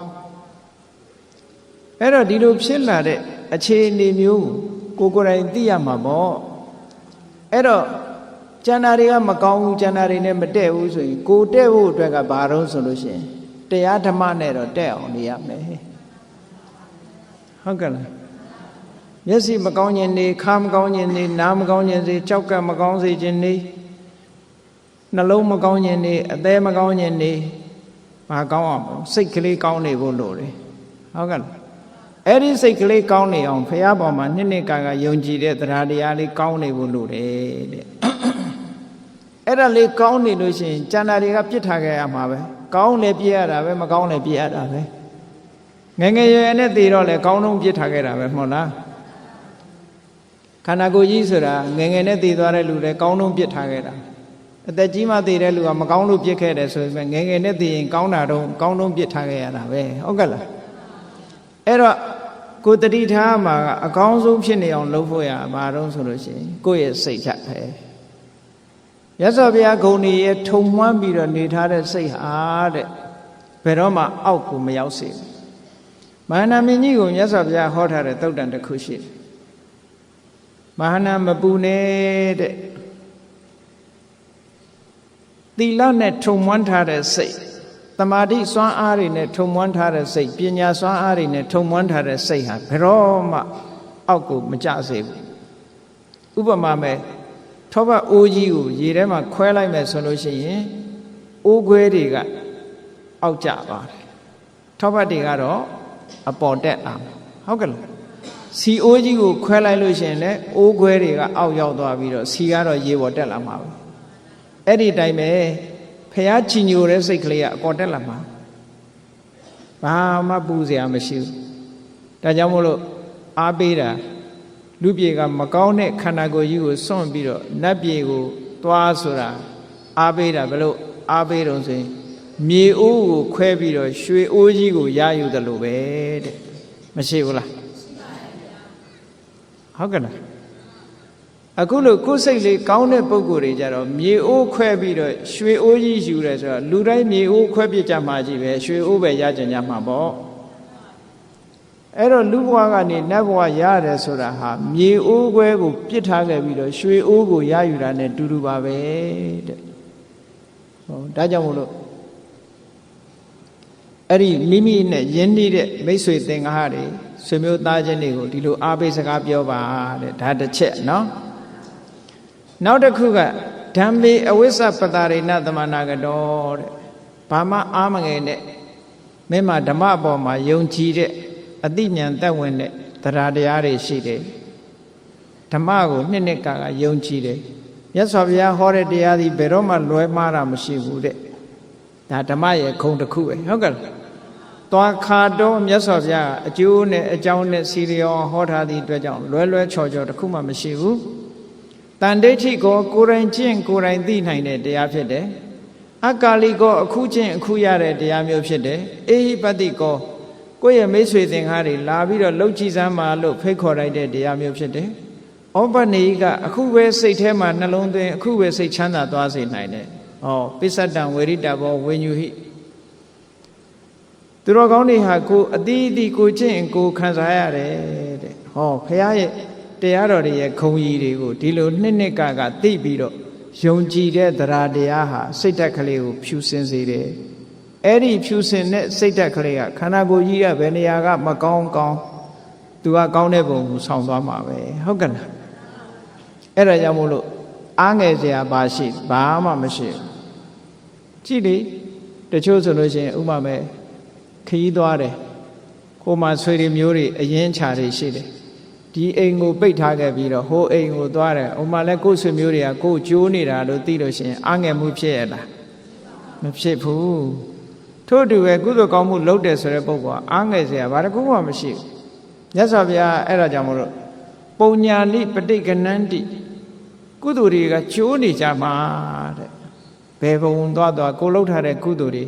အဲ့တော့ဒီလိုဖြစ်လာတဲ့အခြေအနေမျိုးကိုယ်တိုင်သိရမှာပေါ့အဲ့တော့ကျန်တာတွေကမကောင်းဘူးကျန်တာတွေနဲ့မတဲ့ဘူးဆိုရင်ကိုတဲ့ဖို့အတွက်ကဘာတော့ဆိုလို့ရှိရင်တရားဓမ္မနဲ့တော့တဲ့အောင်နေရမယ်ဟုတ်ကဲ့လားမျက်စိမကောင်းခြင်းနေခါမကောင်းခြင်းနေနားမကောင်းခြင်းစေကြောက်ကမကောင်းစေခြင်းနေနှလုံးမကောင်းခြင်းနေအသေးမကောင်းခြင်းနေဘာကောင်းအောင်စိတ်ကလေးကောင်းနေဖို့လိုတယ်ဟုတ်ကဲ့လားအဲ့ဒီစိတ်ကလေးကောင်းနေအောင်ဖရာပေါ်မှာနှစ်ကာယုံကြည်တဲ့တရားတရားလေးကောင်းနေဖို့လိုတယ်တဲ့အဲ့ဒါလေးကောင်းနေလို့ရှိရင်ကျန်တာတွေကပြစ်ထားခဲ့ရမှာပဲကောင်းလည်းပြစ်ရတာပဲမကောင်းလည်းပြစ်ရတာပဲငယ်ငယ်ရွယ်နဲ့တည်တော့လေကောင်းတော့ပြစ်ထားခဲ့တာပဲမဟုတ်လားခန္ဓာကိုယ်ကြီးဆိုတာငယ်ငယ်နဲ့တည်သွားတဲ့လူတွေကောင်းတော့ပြစ်ထားခဲ့တာအသက်ကြီးမှတည်တဲ့လူကမကောင်းလို့ပြစ်ခဲ့တယ်ဆိုရင်ငယ်ငယ်နဲ့တည်ရင်ကောင်းတာတော့ကောင်းတော့ပြစ်ထားခဲ့ရတာပဲဟုတ်ကဲ့လားအဲ့တော့ကိုတတိထားမှာအကောင်းဆုံးဖြစ်နေအောင်လုပ်ဖို့ရမှာတော့ဆိုလို့ရှိရင်ကိုယ့်ရဲ့စိတ်ချပဲရသော်ဘုရားဂုဏ်ကြီးရဲ့ထုံမှန်းပြီးတော့နေထားတဲ့စိတ်ဟာတဲ့ဘယ်တော့မှအောက်ကိုမရောက်စေဘူးမဟာနာမင်းကြီးကိုမြတ်စွာဘုရားဟောထားတဲ့သုတ်တန်တစ်ခုရှိတယ်မဟာနာမပူနဲ့တဲ့သီလနဲ့ထုံမှန်းထားတဲ့စိတ်သမာဓိစွမ်းအားတွေနဲ့ထုံမွမ်းထားတဲ့စိတ်ပညာစွမ်းအားတွေနဲ့ထုံမွမ်းထားတဲ့စိတ်ဟာဘယ်တော့မှအောက်ကိုမကျစေဘူးဥပမာမဲ့ထောပတ်အိုးကြီးကိုရေထဲမှာခွဲလိုက်မယ်ဆိုလို့ရှိရင်အိုးခွဲတွေကအောက်ကျပါတယ်ထောပတ်တွေကတော့အပေါ်တက်လာဟုတ်ကဲ့လားစီအိုးကြီးကိုခွဲလိုက်လို့ရှိရင်လည်းအိုးခွဲတွေကအောက်ရောက်သွားပြီးတော့စီကတော့ရေပေါ်တက်လာမှာပဲအဲ့ဒီတိုင်းပဲဖះချီညိုတဲ့စိတ်ကလေးကအပေါ်တက်လာမှာဘာမှပူစရာမရှိဘူးဒါကြောင့်မို့လို့အားပေးတာလူပြေကမကောင်းတဲ့ခန္ဓာကိုယ်ကြီးကိုစွန့်ပြီးတော့နတ်ပြေကိုသွားဆိုတာအားပေးတာဘယ်လို့အားပေးတော့ဆိုရင်မြေအိုးကိုခွဲပြီးတော့ရွှေအိုးကြီးကိုရယူတယ်လို့ပဲတဲ့မရှိဘူးလားဟုတ်ကဲ့လားအခုလို့ကိုယ်စိတ်လေးကောင်းတဲ့ပုံကိုယ်တွေကြတော့မြေအိုးခွဲပြီးတော့ရွှေအိုးကြီးယူတယ်ဆိုတော့လူတိုင်းမြေအိုးခွဲပြကြမှာကြီးပဲရွှေအိုးပဲရကြကြမှာပေါ့အဲ့တော့လူဘဝကနေနတ်ဘဝရတယ်ဆိုတာဟာမြေအိုးခွဲကိုပြစ်ထားခဲ့ပြီးတော့ရွှေအိုးကိုရယူတာနဲ့တူတူပါပဲတဲ့ဟောဒါကြောင့်မို့လို့အဲ့ဒီမိမိနဲ့ယဉ်နေတဲ့မိတ်ဆွေသင်္ဃာတွေဆွေမျိုးသားချင်းတွေကိုဒီလိုအားပေးစကားပြောပါတဲ့ဒါတစ်ချက်နော်နောက်တစ်ခုကဓမ္မေအဝိစ္စပတာရိဏသမနာကတော်တဲ့ဘာမှအားမငယ်နဲ့မင်းမဓမ္မအပေါ်မှာယုံကြည်တဲ့အသိဉာဏ်သက်ဝင်တဲ့တရားတရားတွေရှိတယ်ဓမ္မကိုနှစ်ကာယုံကြည်တယ်မြတ်စွာဘုရားဟောတဲ့တရားသည်ဘယ်တော့မှလွဲမှားတာမရှိဘူးတဲ့ဒါဓမ္မရဲ့ခုံတစ်ခုပဲဟုတ်ကဲ့သွားခါတော့မြတ်စွာဘုရားအကျိုးနဲ့အကြောင်းနဲ့စီလျော်ဟောထားသည့်အတွက်ကြောင့်လွဲချော်တစ်ခုမှမရှိဘူးတန်ဒိဋ္ဌိကိုကိုယ်တိုင်ကျင့်ကိုယ်တိုင်သိနိုင်တဲ့တရားဖြစ်တယ်အကာလိကိုအခုကျင့်အခုရတဲ့တရားမျိုးဖြစ်တယ်အေဟိပတိကိုကိုယ့်ရဲ့မိတ်ဆွေသင်္ဃာတွေလာပြီးတော့လှုပ်ကြည်စမ်းပါလို့ဖိတ်ခေါ်လိုက်တဲ့တရားမျိုးဖြစ်တယ်ဩပနေကအခုပဲစိတ်ထဲမှာနှလုံးသွင်းအခုပဲစိတ်ချမ်းသာသွားစေနိုင်တယ်ဟောပစ္စတံဝေရိတဘောဝိညုဟိသူတော်ကောင်းတွေဟာကိုအတိအသီးကိုကျင့်ကိုခံစားရတယ်တဲ့ဟောဖရာရဲ့တရားတော်တွေရဲ့ခုံကြီးတွေကိုဒီလိုနှစ်ကသိပြီးတော့ယုံကြည်တဲ့တရားတရားဟာစိတ်ဓာတ်ကလေးကိုဖြူစင်စေတယ်အဲ့ဒီဖြူစင်တဲ့စိတ်ဓာတ်ကလေးကခန္ဓာကိုယ်ကြီးကဘယ်နေရာကမကောင်းကောင်း သူကကောင်းတဲ့ဘုံကိုဆောင်သွားမှာပဲဟုတ်ကဲ့လားအဲ့ဒါကြောင့်မို့လို့အားငယ်စရာဘာရှိဘာမှမရှိကြည့်လေတချို့ဆိုလို့ရှိရင်ဥပမာပဲခရီးသွားတယ်ကိုမှဆွေတွေမျိုးတွေအရင်ချာတွေရှိတယ်ဒီအိမ်ကိုပိတ်ထားခဲ့ပြီးတော့ဟိုအိမ်ကိုသွားတယ်ဥပမာလဲကိုယ်ဆွေမျိုးတွေကကိုယ်ကြိုးနေတာလို့သိလို့ရှိရင်အားငယ်မှုဖြစ်ရလားမဖြစ်ဘူးထို့တူပဲကုသိုလ်ကောင်းမှုလုပ်တယ်ဆိုတဲ့ပုဂ္ဂိုလ်ကအားငယ်စရာဘာတစ်ခုမှမရှိဘူးမြတ်စွာဘုရားအဲ့ဒါကြောင့်မို့လို့ပုံညာလိပဋိကနန္တိကုသိုလ်တွေကကျိုးနေကြမှာတဲ့ဘယ်ဘုံသွားကိုလှုပ်ထားတဲ့ကုသိုလ်တွေ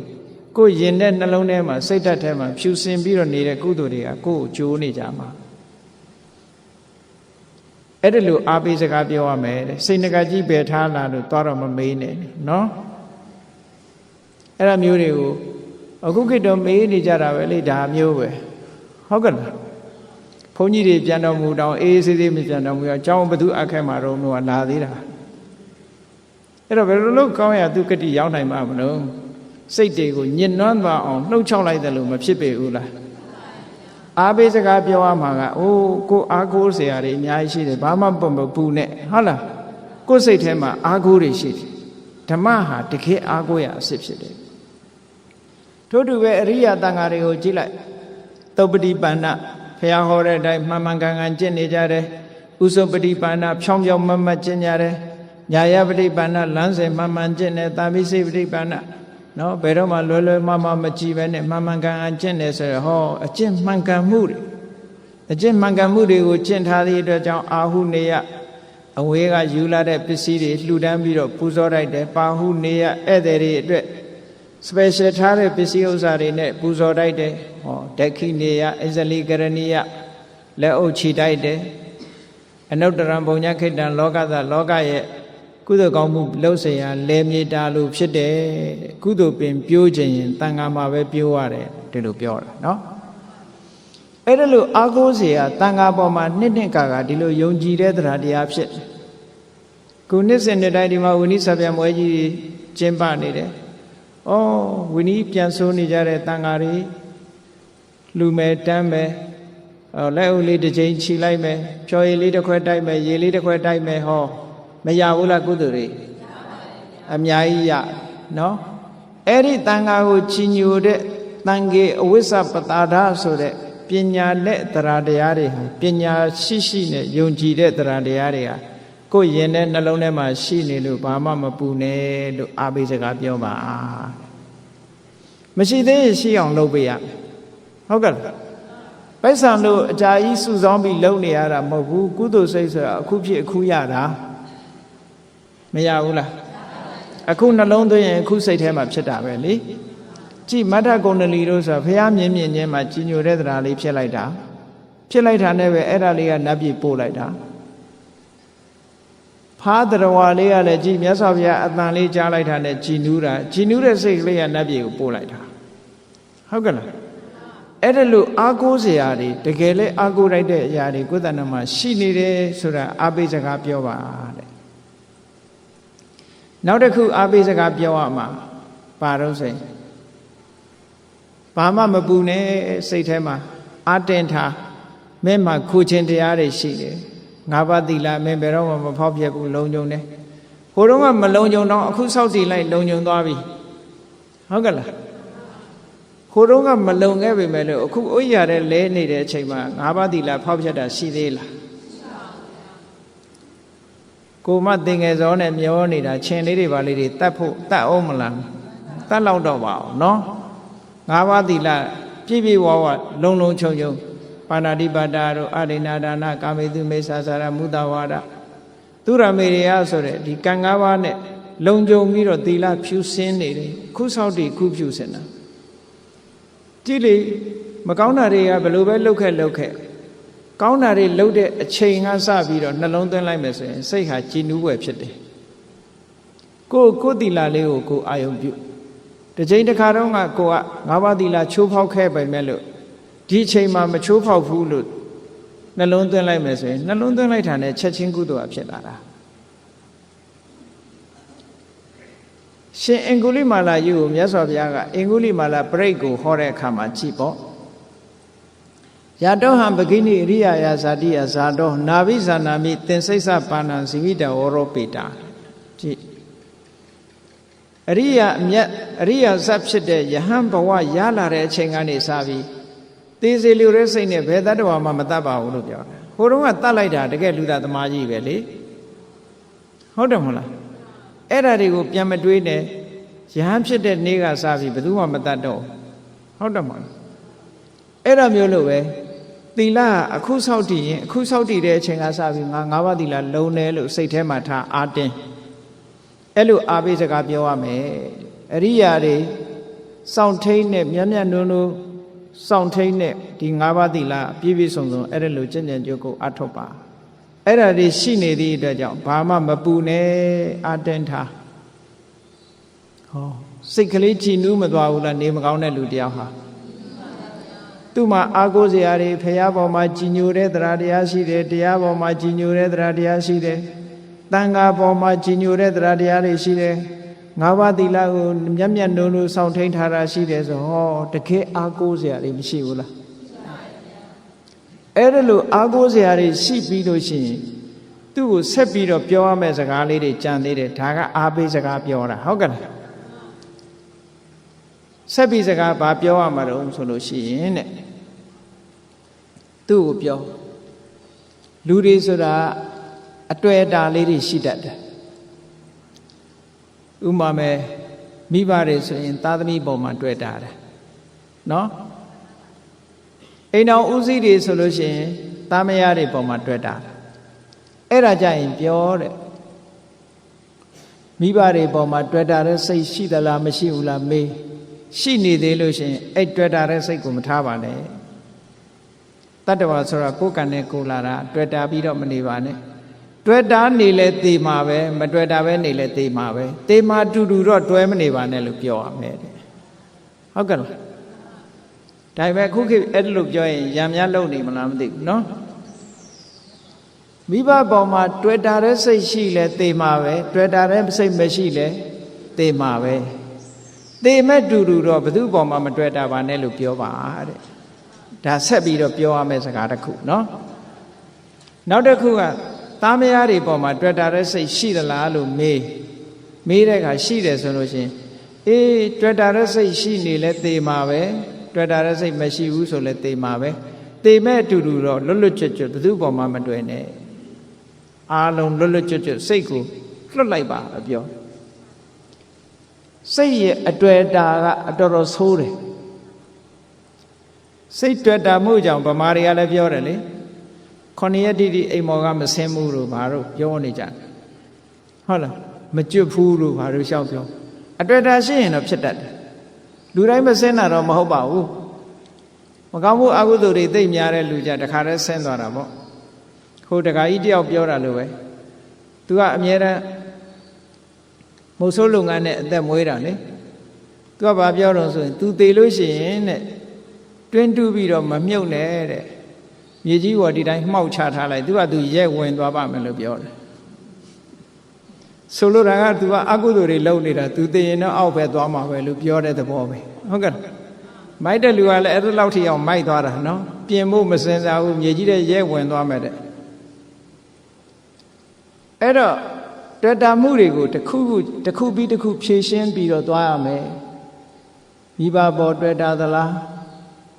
ကိုရင်တဲ့နှလုံးထဲမှာစိတ်ဓာတ်ထဲမှာဖြူစင်ပြီးတော့နေတဲ့ကုသိုလ်တွေကကိုယ်ကျိုးနေကြမှာအဲ့ဒါလို့အားပေးစကားပြောရမယ်တဲ့စိတ်ငကကြီးပဲထားလာလို့သွားတော့မမေးနဲ့နော်အဲ့ဒါမျိုးတွေကိုအခုခေတ်တော့မေးနေကြတာပဲလေဒါမျိုးပဲဟုတ်ကဲ့လားဘုန်းကြီးတွေပြန်တော်မူတောင်အေးဆေးဆေးမပြန်တော်မူရအကြောင်းဘသူအခက်မှာတော့ကလာသေးတာအဲ့တော့ဘယ်လိုလုပ်ကောင်းရသူကတိရောက်နိုင်မှာမလို့စိတ်တွေကိုညှဉ်းနှွမ်းသွားအောင်နှုတ်ချောက်လိုက်တယ်လို့မဖြစ်ပေဘူးလားအားပေးစကားပြောရမှာကအိုးကိုအားကိုးစရာတွေအများကြီးရှိတယ်ဘာမှမပူနဲ့ဟုတ်လားကိုယ်စိတ်ထဲမှာအားကိုးတွေရှိတယ်ဓမ္မဟာတကယ်အားကိုးရအစစ်ဖြစ်တယ်ထို့တူပဲအရိယာတန်ဃာတွေကိုကြည့်လိုက်သုပ္ပတိပန္နဘုရားဟောတဲ့အတိုင်းမှန်မှန်ကန်ကန်ကျင့်နေကြတယ်ဥစုပတိပန္နဖြောင်းဖြောင်းမတ်မတ်ကျင့်ကြတယ်ညာယပတိပန္နလမ်းစဉ်မှန်မှန်ကျင့်တယ်တာမိစိပတိပန္နနော်ဘယ်တော့မှလွယ်လွယ်မမမကြည့်ပဲနဲ့မှန်မှန်ကန်ကန်ကျင့်တယ်ဆိုတော့ဟောအကျင့်မှန်ကန်မှုတွေအကျင့်မှန်ကန်မှုတွေကိုကျင့်ထားသည့်အတွက်ကြောင့်အာဟုနေယအဝေးကယူလာတဲ့ပစ္စည်းတွေလှူဒန်းပြီးတော့ပူဇော်လိုက်တယ်ပါဟုနေယဧည့်သည်တွေအတွက် special ထားတဲ့ပစ္စည်းဥစ္စာတွေနဲ့ပူဇော်တိုက်တယ်ဟောဒက္ခိနေယအစ္စလိကရဏီယလက်အုပ်ချီတိုက်တယ်အနုတ္တရံဘုံညခိတံလောကသလောကရဲ့ကုသိုလ်ကောင်းမှုလှုပ်เสียရလဲမြေတာလို့ဖြစ်တယ်ကုသိုလ်ပင်ပြိုးခြင်းရင်တန်ခါမှာပဲပြိုးရတယ်ဒီလိုပြောတာเนาะအဲ့ဒါလို့အာကိုးเสียရတန်ခါပေါ်မှာနှစ်ကာဒီလိုယုံကြည်တဲ့တရားတရားဖြစ်ခုနှစ်စဉ်နှစ်တိုင်းဒီမှာဝိနည်းဆဗျံမွဲကြီးကျင်းပနေတယ်ဩဝိနည်းပြန်ဆိုးနေကြတဲ့တန်ခါတွေလူမယ်တန်းမယ်လက်အုပ်လေးတစ်ချိန်ခြိလိုက်မယ်ဖြော်ရည်လေးတစ်ခွက်တိုက်မယ်ရေလေးတစ်ခွက်တိုက်မယ်ဟောမရဘူးလားကုသိုလ်တွေအများကြီးရနော်အဲ့ဒီတန်ခါကိုချီညိုတဲ့တန်ခေအဝိဇ္ဇပတာဒဆိုတဲ့ပညာနဲ့တရားတရားတွေဟာပညာရှိနဲ့ယုံကြည်တဲ့တရားတရားတွေဟာကိုယ်ရင်တဲ့နှလုံးထဲမှာရှိနေလို့ဘာမှမပူနဲ့လို့အားပေးစကားပြောပါမရှိသေးရင်ရှိအောင်လုပ်ပေးရဟုတ်ကဲ့ပိုက်ဆံလို့အကြာကြီးစုဆောင်းပြီးလုပ်နေရတာမဟုတ်ဘူးကုသိုလ်စိတ်ဆိုတာအခုဖြစ်အခုရတာမရဘူးလားအခုနှလုံးသွင်းရင်အခုစိတ်ထဲမှာဖြစ်တာပဲလေကြည်မတ္ထကုဏ္ဏလီတို့ဆိုတာဘုရားမြင်မြင်ချင်းမှာကြီးညိုတဲ့တရားလေးဖြစ်လိုက်တာနဲ့ပဲအဲ့ဒါလေးကနတ်ပြည်ပို့လိုက်တာဖားတရဝါလေးကလည်းကြည်မြတ်စွာဘုရားအတန်လေးကြားလိုက်တာနဲ့ကြည်နူးတဲ့စိတ်ကလေးကနတ်ပြည်ကိုပို့လိုက်တာဟုတ်ကဲ့လားအဲ့ဒါလို့အာကိုးစရာတွေတကယ်လဲအာကိုးလိုက်တဲ့အရာတွေကိုယ်တဏ္ဍမှာရှိနေတယ်ဆိုတာအာပိစကားပြောပါတဲ့နောက်တစ်ခုအာပိစကားပြောရမှာပါတော့စိတ်ဘာမှမပူနဲ့စိတ်ထဲမှာအာတင်ထားမင်းမှာခုချင်းတရားတွေရှိတယ်ငါးပါးသီလမင်းဘယ်တော့မှမဖောက်ပြဘူးလုံခြုံတယ်ဟိုတုန်းကမလုံခြုံတော့အခုစောက်တည်လိုက်လုံခြုံသွားပြီဟုတ်ကဲ့လားဟိုတုန်းကမလုံခဲ့ပေမဲ့လို့အခုဥရတဲ့လဲနေတဲ့အချိန်မှာငါးပါးသီလဖောက်ပြတာရှိသေးလားကိုမသင်ငယ်စောနဲ့မျောနေတာချင်းလေးတွေပါလေးတွေတတ်ဖို့တတ်အောင်မလားတတ်လောက်တော့ပါအောင်နော်ငါးပါးသီလပြည့်ပြည့်ဝဝလုံလုံချုံချုံပါဏာတိပါဒတို့အရိနာဒါနကာမေတုမေသာစာရမုဒဝါဒသူရမေရိယဆိုတဲ့ဒီကံ၅ပါးနဲ့လုံခြုံပြီးတော့သီလဖြူစင်းနေတယ်ခုဆောက်တည်ခုဖြူစင်တာကြည့်လေမကောင်းတာတွေကဘယ်လိုပဲလှုပ်ခဲ့ကောင်းတာတွေလှုပ်တဲ့အချိန်ကစပြီးတော့နှလုံးသွင်းလိုက်မယ်ဆိုရင်စိတ်ဟာကြည်နူးွယ်ဖြစ်တယ်ကိုသီလလေးကိုအာယုံပြုတစ်ချိန်တစ်ခါတော့ကိုကငါးပါးသီလချိုးဖောက်ခဲ့ပဲမဲ့လို့ဒီအချိန်မှာမချိုးဖောက်ဘူးလို့နှလုံးသွင်းလိုက်မယ်ဆိုရင်နှလုံးသွင်းလိုက်တာနဲ့ချက်ချင်းကုသိုလ်အဖြစ်လာတာရှင်အင်္ဂုလိမာလာကြီးကိုမြတ်စွာဘုရားကအင်္ဂုလိမာလာပရိတ်ကိုဟောတဲ့အခါမှာကြည်ပေါ့ ယတောဟံပဂိနိအရိယာယဇာတိယဇာတောနာဘိဇာနာမိသင်္စိစ္ဆပါဏံဇိဝိတဝရောပေတာကြည့်အရိယာအမြတ်အရိယာဇတ်ဖြစ်တဲ့ယဟန်ဘဝရလာတဲ့အချိန်ကနေစပြီးသေစေလူရဲစိတ်နဲ့ဘယ်တတ္တဝါမှမတတ်ပါဘူးလို့ပြောတယ်ဟိုတုန်းကတတ်လိုက်တာတကယ်လူသားသမားကြီးပဲလေဟုတ်တယ်မဟုတ်လားအဲ့ဒါတွေကိုပြန်မတွေးနဲ့ယဟန်ဖြစ်တဲ့နေ့ကစပြီးဘယ်သူမှမတတ်တော့ဟုတ်တယ်မဟုတ်လားအဲ့ဒါမျိုးလို့ပဲသီလအခုဆောက်တည်ရင်အခုဆောက်တည်တဲ့အချိန်ကစပြီးငါ၅ပါးသီလလုံးတယ်လို့စိတ်ထဲမှာထားအားတင်းအဲ့လိုအားပေးစကားပြောရမယ်အရိယာတွေစောင့်ထိန်နဲ့မြတ်မြတ်နုံနုံစောင့်ထိန်နဲ့ဒီ၅ပါးသီလပြည့်ပြည့်စုံစုံအဲ့ဒါလိုကျင့်ကြံကြိုးကိုအထောက်ပါအဲ့ဒါတွေရှိနေသည့်အတွက်ကြောင့်ဘာမှမပူနဲ့အားတင်းထားဟောစိတ်ကလေးကြည်နူးမသွားဘူးလားနေမကောင်းတဲ့လူတယောက်ဟာသူ့မှာအာကိုးစရာတွေဖရာပေါ်မှာကြည်ညိုတဲ့တရားတရားရှိတယ်တရားပေါ်မှာကြည်ညိုတဲ့တရားတရားရှိတယ်တန်ခါပေါ်မှာကြည်ညိုတဲ့တရားတရားတွေရှိတယ်ငါးပါးသီလကိုမျက်မျက်နှုံနှုံဆောင်ထိန်ထားတာရှိတယ်ဆိုဟောတကယ်အာကိုးစရာတွေမရှိဘူးလားအဲ့ဒါလို့အာကိုးစရာတွေရှိပြီးလို့ရှိရင်သူ့ကိုဆက်ပြီးတော့ပြောရမယ့်စကားလေးတွေကြံသေးတယ်ဒါကအားပေးစကားပြောတာဟုတ်ကဲ့လားဆက်ပြီးစကားဘာပြောရမှာတော့ဆိုလို့ရှိရင်တဲ့သူ့ကိုပြောလူတွေဆိုတာအတွေ့အတာလေးတွေရှိတတ်တယ်ဥပမာမဲ့မိဘတွေဆိုရင်သားသမီးပေါ်မှာတွေ့တာတယ်နော်အိမ်တော်ဦးစီးတွေဆိုလို့ရှိရင်သားမယားတွေပေါ်မှာတွေ့တာအဲ့ဒါကြရင်ပြောတဲ့မိဘတွေပေါ်မှာတွေ့တာတဲ့စိတ်ရှိသလားမရှိဘူးလားမေးရှိနေသေးလို့ရှိရင်အဲ့တွေ့တာတဲ့စိတ်ကိုမထားပါနဲ့တတ္တဝါဆိုတာကိုယ်ကံနဲ့ကိုယ်လာတာတွေ့တာပြီးတော့မနေပါနဲ့တွေ့တာနေလဲသေမှာပဲမတွေ့တာပဲနေလဲသေမှာပဲသေမှာတူတူတော့တွဲမနေပါနဲ့လို့ပြောရမယ်တဲ့ဟုတ်ကဲ့လားဒါပေမဲ့ခုခေတ်အဲ့လိုပြောရင်ရံများလုံနေမလားမသိဘူးနော်မိဘပေါ်မှာတွေ့တာတဲ့စိတ်ရှိလဲသေမှာပဲတွေ့တာတဲ့စိတ်မရှိလဲသေမှာပဲသေမဲ့တူတူတော့ဘယ်သူပေါ်မှာမတွေ့တာပါနဲ့လို့ပြောပါတဲ့ဒါဆက်ပြီးတော့ပြောရမယ့်စကားတစ်ခုနော်နောက်တစ်ခုကသားမယားတွေပေါ်မှာတွေ့တာတဲ့စိတ်ရှိသလားလို့မေးတဲ့အခါရှိတယ်ဆိုလို့ရှိရင်အေးတွေ့တာတဲ့စိတ်ရှိနေလဲသေမှာပဲတွေ့တာတဲ့စိတ်မရှိဘူးဆိုလဲသေမှာပဲသေမဲ့အတူတူတော့လွတ်လွတ်ကျွတ်ကျွတ်ဘယ်သူပေါ်မှာမတွေ့နဲ့အားလုံးလွတ်လွတ်ကျွတ်ကျွတ်စိတ်ကိုလွတ်လိုက်ပါပြောစိတ်ရဲ့အတွေ့အတာကအတော်တော်ဆိုးတယ်စိတ်တွေ့တာမှုကြောင့်ဗမာတွေကလည်းပြောတယ်လေ9 ရက်တိတိအိမ်မော်ကမဆင်းဘူးလို့ဘာလို့ပြောနေကြတယ်ဟုတ်လားမကျွတ်ဘူးလို့ဘာလို့ရှောက်ပြောအတွေ့အတာရှိရင်တော့ဖြစ်တတ်တယ်လူတိုင်းမဆင်းတာတော့မဟုတ်ပါဘူးမကောင်းမှုအကုသိုလ်တွေသိမ့်များတဲ့လူကြတခါတည်းဆင်းသွားတာပေါ့ဟိုတခါကြီးတယောက်ပြောတာလို့ပဲသူကအမြဲတမ်းမုတ်ဆိုးလုပ်ငန်းနဲ့အသက်မွေးတာလေသူကဘာပြောတော့ဆိုရင် तू သေလို့ရှိရင်တဲ့တွင်းတူးပြီးတော့မမြုပ်နဲ့တဲ့မြေကြီးပေါ်ဒီတိုင်းမှောက်ချထားလိုက် तू က तू ရဲဝင်သွားပါမယ်လို့ပြောတယ်ဆိုလိုတာက तू ကအကုသိုလ်တွေလုပ်နေတာ तू သေရင်တော့အောက်ပဲသွားမှာပဲလို့ပြောတဲ့သဘောပဲဟုတ်ကဲ့မိုက်တဲ့လူကလည်းအဲ့ဒါလောက်ထိအောင်မိုက်သွားတာနော်ပြင်ဖို့မစင်စားဘူးမြေကြီးတဲ့ရဲဝင်သွားမယ်တဲ့အဲ့တော့တွေ့တာမှုတွေကိုတစ်ခုပြီးတစ်ခုဖြည့်ရှင်းပြီးတော့သွားရမယ်မိဘပေါ်တွေ့တာသလား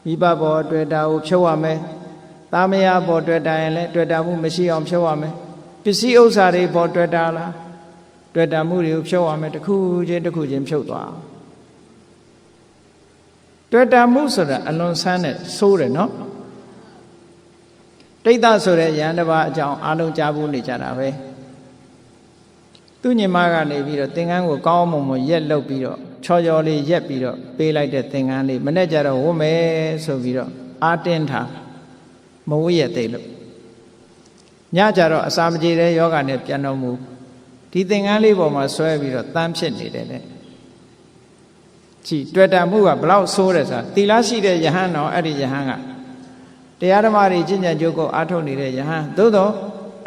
မိဘပေါ်တွေ့တာကိုဖြုတ်ရမယ်သားမယားပေါ်တွေ့တာရင်လည်းတွေ့တာမှုမရှိအောင်ဖြုတ်ရမယ်ပစ္စည်းဥစ္စာတွေပေါ်တွေ့တာလားတွေ့တာမှုတွေကိုဖြုတ်ရမယ်တစ်ခုချင်းဖြုတ်သွားတွေ့တာမှုဆိုတာအလွန်ဆန်းတဲ့ဆိုးတယ်နော်တိဋ္ဌဆိုတဲ့ယန္တပါအကြောင်းအားလုံးကြားဖို့နေကြတာပဲသူညီမကနေပြီးတော့သင်္ကန်းကိုကောင်းအောင်မရက်လုပ်ပြီးတော့ချော်ချော်လေးရက်ပြီးတော့ပေးလိုက်တဲ့သင်္ကန်းလေးမနေ့ကျတော့ဝတ်မယ်ဆိုပြီးတော့အားတင်းထားမဝတ်ရသေးလို့ညကျတော့အစာမကြေတဲ့ယောဂနဲ့ပြန်တော်မူဒီသင်္ကန်းလေးပေါ်မှာဆွဲပြီးတော့တန်းဖြစ်နေတယ်တဲ့ကြည်တွေ့တာမှုကဘလောက်ဆိုးတယ်ဆိုတာသီလရှိတဲ့ယဟန်တော်အဲ့ဒီယဟန်ကတရားဓမ္မတွေကျင့်ကြံကြိုးကိုအားထုတ်နေတဲ့ယဟန်သို့တော့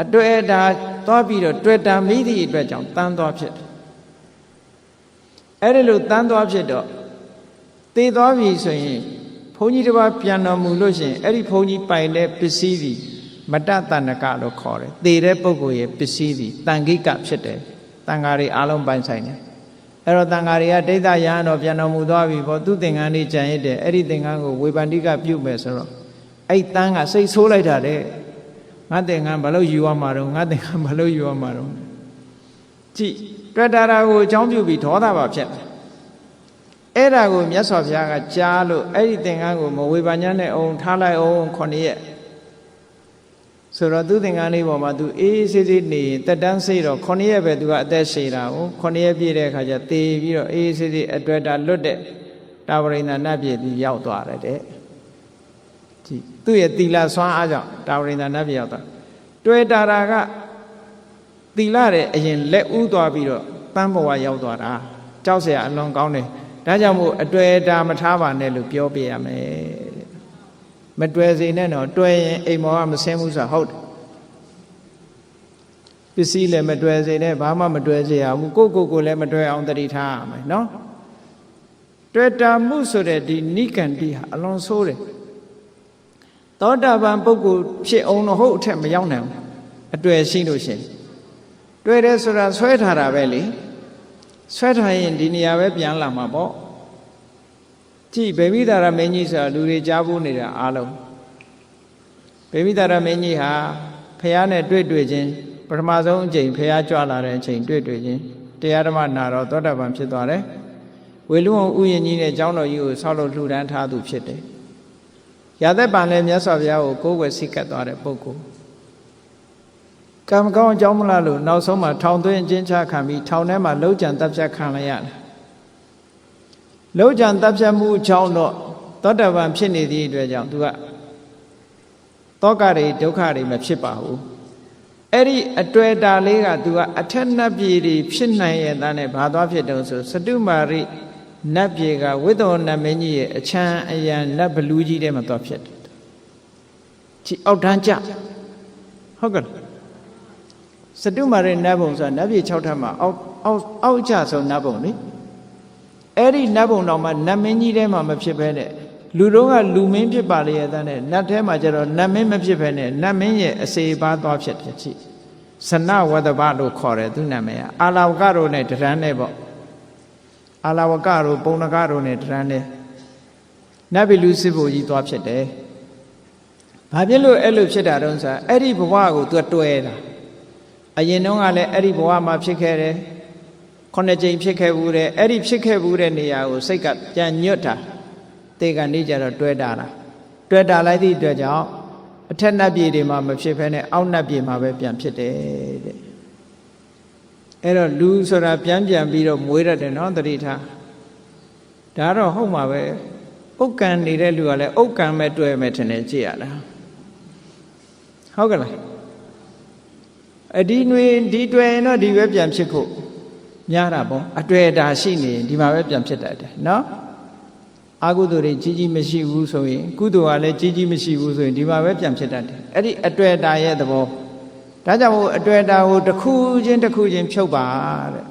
အတွေ့အတာသွားပြီးတော့တွေ့တာမိသည့်အတွက်ကြောင့်တန်းသွားဖြစ်တယ်အဲ့ဒီလိုတန်းသွားဖြစ်တော့သေသွားပြီဆိုရင် ဘုန်းကြီးတစ်ပါးပြန်တော်မူလို့ရှိရင်အဲ့ဒီဘုန်းကြီးပိုင်တဲ့ပစ္စည်းဒီမတ္တတဏ္ဍကလို့ခေါ်တယ်သေတဲ့ပုဂ္ဂိုလ်ရဲ့ပစ္စည်းဒီတန်ခိကဖြစ်တယ်တန်ဃာတွေအားလုံးပိုင်ဆိုင်တယ်အဲ့တော့တန်ဃာတွေကဒိဋ္ဌယဟန်တော်ပြန်တော်မူသွားပြီပေါ့သူသင်္ကန်းလေးကြံရစ်တယ်အဲ့ဒီသင်္ကန်းကိုဝေပန္တိကပြုတ်မယ်ဆိုတော့အဲ့တန်းကစိတ်ဆိုးလိုက်တာတဲ့ငါသင်္ကန်းဘာလို့ယူရမှာတော့ငါသင်္ကန်းဘာလို့ယူရမှာတော့ကြည့်တွေ့တာကိုအကြောင်းပြုပြီးဒေါသပါဖြစ်တယ်အဲ့ဒါကိုမြတ်စွာဘုရားကကြားလို့အဲ့ဒီသင်္ကန်းကိုမဝေပညာနဲ့အောင်ထားလိုက်အောင်9ရက်ဆိုတော့သူသင်္ကန်းလေးပေါ်မှာသူအေးဆေးဆေးနေတက်တန်းစိတ်တော့9ရက်ပဲသူကအသက်ရှည်တာကို9ရက်ပြည့်တဲ့အခါကျသေပြီးတော့အေးဆေးဆေးအတွေ့အတာလွတ်တဲ့တာဝရိန္ဒနတ်ပြည်သူရောက်သွားတယ်တဲ့ကြည့်သူ့ရဲ့သီလစွမ်းအားကြောင့်တာဝရိန္ဒနတ်ပြည်ရောက်သွားတွေ့တာကသီလရဲ့အရင်လက်ဦးသွားပြီးတော့တန်းဘဝရောက်သွားတာကြောက်เสียအလွန်ကောင်းတယ်ဒါကြောင့်မို့အတွေ့အတာမထားပါနဲ့လို့ပြောပြရမယ်မတွေ့စေနဲ့တော့တွေ့ရင်အိမ်မောကမဆင်းဘူးဆိုတာဟုတ်တယ်ပစ္စည်းလည်းမတွေ့စေနဲ့ဘာမှမတွေ့စေရဘူးကိုလည်းမတွေ့အောင်တတိထားရမယ်နော်တွေ့တာမှုဆိုတဲ့ဒီနိကန္တိဟာအလွန်ဆိုးတယ်သောတာပန်ပုဂ္ဂိုလ်ဖြစ်အောင်တော့ဟုတ်အထက်မရောက်နိုင်ဘူးအတွေ့ရှိလို့ရှိရင်တွေ့တယ်ဆိုတာဆွဲထားတာပဲလေဆွဲထားရင်ဒီနေရာပဲပြန်လာမှာပေါ့ကြည့်ဗေမိတာရမင်းကြီးဆိုတာလူတွေကြားဖို့နေတာအားလုံးဗေမိတာရမင်းကြီးဟာဖះနဲ့တွေ့ချင်းပထမဆုံးအချိန်ဖះကြွလာတဲ့အချိန်တွေ့ချင်းတရားဓမ္မနာတော့သောတာပန်ဖြစ်သွားတယ်ဝေလူဝဥယျာဉ်ကြီးနဲ့ကျောင်းတော်ကြီးကိုဆောက်လို့လှူဒန်းထားသူဖြစ်တယ်ရာသက်ပန်လည်းမြတ်စွာဘုရားကိုကိုးကွယ်စိတ်ကပ်သွားတဲ့ပုဂ္ဂိုလ်ကံကောင်းအကြောင်းမလားလို့နောက်ဆုံးမှာထောင်သွင်းအကျဉ်းချခံပြီးထောင်ထဲမှာလှုပ်ကြံတပ်ဖြတ်ခံလိုက်ရတယ်လှုပ်ကြံတပ်ဖြတ်မှုအကြောင်းတော့သောတာပန်ဖြစ်နေသည့်အတွက်ကြောင့်သူကတောကတွေဒုက္ခတွေမဖြစ်ပါဘူးအဲ့ဒီအတွေ့အတာလေးကသူကအထက်နတ်ပြည်တွေဖြစ်နိုင်ရဲ့သားနဲ့ဘာသွားဖြစ်တုံးဆိုစတုမာရိနတ်ပြည်ကဝိသောနတ်မင်းကြီးရဲ့အချမ်းအယံနတ်ဘလူးကြီးထဲမှာသွားဖြစ်တယ်ကြည်အောက်တန်းကြဟုတ်ကဲ့စတုမာရိနတ်ဘုံဆိုတာနတ်ပြည်6ထပ်မှာအောက်ကျဆုံးနတ်ဘုံလေအဲ့ဒီနတ်ဘုံတော်မှာနတ်မင်းကြီးထဲမှာမဖြစ်ဘဲနဲ့လူတို့ကလူမင်းဖြစ်ပါလေရဲ့တဲ့နတ်ထဲမှာကျတော့နတ်မင်းမဖြစ်ဘဲနဲ့နတ်မင်းရဲ့အစေပါသွားဖြစ်တယ်ကြည့်ဇနဝတ္တပလို့ခေါ်တယ်သူနာမည်ကအာလာဝကတို့နဲ့တရန်းနဲ့ပေါ့အာလာဝကတို့ပုံနကတို့နဲ့တရန်းနဲ့နတ်ဘီလူစစ်ဘိုလ်ကြီးသွားဖြစ်တယ်ဘာဖြစ်လို့အဲ့လိုဖြစ်တာတုံးဆိုအဲ့ဒီဘဝကိုသူကတွဲတာအရင်တုန်းကလည်းအဲ့ဒီဘဝမှာဖြစ်ခဲ့တယ်9ကြိမ်ဖြစ်ခဲ့ဘူးတဲ့အဲ့ဒီဖြစ်ခဲ့ဘူးတဲ့နေရာကိုစိတ်ကပြန်ညွတ်တာတေကနေကြတော့တွဲတာလားတွဲတာလိုက်သည့်အတွက်ကြောင့်အထက်နတ်ပြည်တွေမှာမဖြစ်ဘဲနဲ့အောက်နတ်ပြည်မှာပဲပြန်ဖြစ်တယ်တဲ့အဲ့တော့လူဆိုတာပြန်ပြီးတော့မွေးရတယ်နော်တတိထားဒါတော့ဟုတ်မှာပဲဥက္ကံနေတဲ့လူကလည်းဥက္ကံမဲ့တွဲမဲ့ထင်တယ်ကြည့်ရတာဟုတ်ကဲ့လားဒီတွဲရင်တော့ဒီပဲပြန်ဖြစ်ဖို့များတာပေါ့အတွေ့အတာရှိနေရင်ဒီမှာပဲပြန်ဖြစ်တတ်တယ်နော်အကုသိုလ်တွေကြီးမရှိဘူးဆိုရင်ကုသိုလ်ကလည်းကြီးမရှိဘူးဆိုရင်ဒီမှာပဲပြန်ဖြစ်တတ်တယ်အဲ့ဒီအတွေ့အတာရဲ့သဘောဒါကြောင့်မို့အတွေ့အတာကိုတစ်ခုချင်းဖြုတ်ပါတဲ့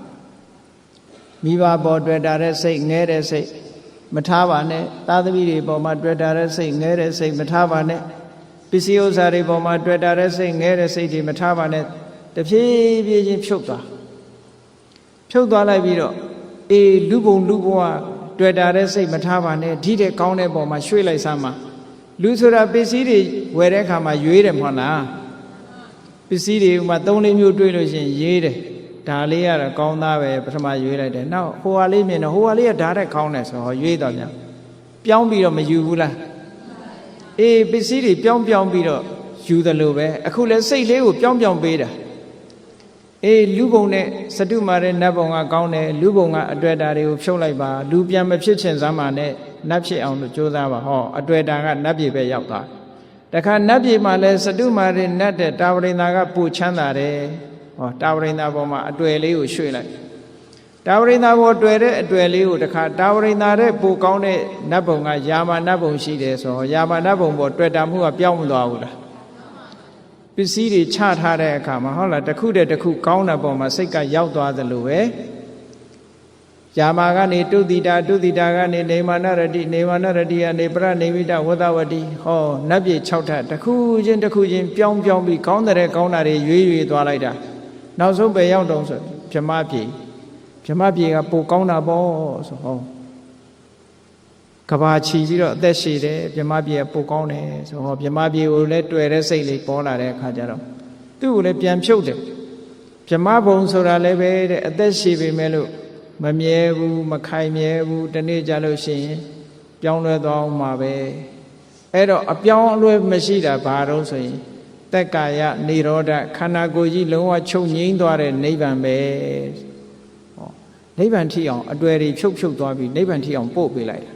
မိဘပေါ်တွေ့တာတဲ့စိတ်ငဲတဲ့စိတ်မထားပါနဲ့သားသမီးတွေပေါ်မှာတွေ့တာတဲ့စိတ်ငဲတဲ့စိတ်မထားပါနဲ့ပစ္စည်းဥစ္စာတွေပေါ်မှာတွေ့တာတဲ့စိတ်ငဲတဲ့စိတ်တွေမထားပါနဲ့တဖြည်းဖြည်းချင်းဖြုတ်သွားလိုက်ပြီးတော့အေးလူဘုံလူဘဝတွေ့တာတဲ့စိတ်မထားပါနဲ့ဒီတဲ့ကောင်းတဲ့ပုံမှာရွှေ့လိုက်စမ်းပါလူဆိုတာပစ္စည်းတွေဝယ်တဲ့အခါမှာရွေးတယ်မဟုတ်လားပစ္စည်းတွေဥမာ3-4မျိုးတွေ့လို့ရှိရင်ရေးတယ်ဒါလေးကတော့ကောင်းသားပဲပထမရွေးလိုက်တယ်နောက်ဟိုဟာလေးမြင်တော့ဟိုဟာလေးကဓာတ်တဲ့ကောင်းတယ်ဆိုတော့ရွေးတော့ပြန်ပြောင်းပြီးတော့မယူဘူးလားအေးပစ္စည်းတွေပြောင်းပြီးတော့ယူတယ်လို့ပဲအခုလဲစိတ်လေးကိုပြောင်းပေးတာအေးလူဘုံနဲ့စတုမာရဲ့နတ်ဘုံကကောင်းတယ်လူဘုံကအတွေ့အတာတွေကိုဖြုတ်လိုက်ပါလူပြန်မဖြစ်ချင်စမ်းပါနဲ့နတ်ဖြစ်အောင်လို့ကြိုးစားပါဟောအတွေ့အတာကနတ်ပြည်ပဲရောက်သွားတခါနတ်ပြည်မှာလဲစတုမာရဲ့နတ်တဲ့တာဝရိန္ဒာကပူချမ်းသာတယ်ဟောတာဝရိန္ဒာပေါ်မှာအတွေ့လေးကိုရွှေ့လိုက်တာဝရိန္ဒာပေါ်တွေ့တဲ့အတွေ့လေးကိုတခါတာဝရိန္ဒာတဲ့ပူကောင်းတဲ့နတ်ဘုံကယာမနတ်ဘုံရှိတယ်ဆိုတော့ယာမနတ်ဘုံပေါ်တွေ့တာမှုကပြောင်းမသွားဘူးလားပစ္စည်းတွေချထားတဲ့အခါမှာဟုတ်လားတစ်ခုတည်းတစ်ခုကောင်းတဲ့ပုံမှာစိတ်ကရောက်သွားသလိုပဲ ဂျာမာကနေတုတိတာကနေနေမာနရတိကနေပရနေမိတဝတ္တဝတိဟောနတ်ပြည်6ထပ်တစ်ခုချင်းပြောင်းပြီးကောင်းတဲ့ကောင်းတာတွေရွေသွားလိုက်တာနောက်ဆုံးပဲရောက်တော့ဆိုဗြဟ္မပြည်ကပိုကောင်းတာပေါ့ဆိုဟောကဘာချီပြီးတော့အသက်ရှည်တယ်ဗြဟ္မပြည်ကပိုကောင်းတယ်ဆိုဟောဗြဟ္မပြည်ကိုလည်းတွေ့တဲ့စိတ်လေးပေါ်လာတဲ့အခါကျတော့သူ့ကိုလည်းပြန်ဖြုတ်တယ်ဗြဟ္မဘုံဆိုတာလည်းပဲတဲ့အသက်ရှည်ပေမဲ့လို့မမြဲဘူးမခိုင်မြဲဘူးတနေ့ကြလို့ရှိရင်ပြောင်းလဲသွားအောင်မှာပဲအဲ့တော့အပြောင်းအလဲမရှိတာဘာလို့ဆိုရင်တက်ကာယនិရောဓခန္ဓာကိုယ်ကြီးလုံးဝချုပ်ငြိမ်းသွားတဲ့နိဗ္ဗာန်ပဲဟောနိဗ္ဗာန်ထိအောင်အတွေ့အထိဖြုတ်သွားပြီးနိဗ္ဗာန်ထိအောင်ပို့ပေးလိုက်တာ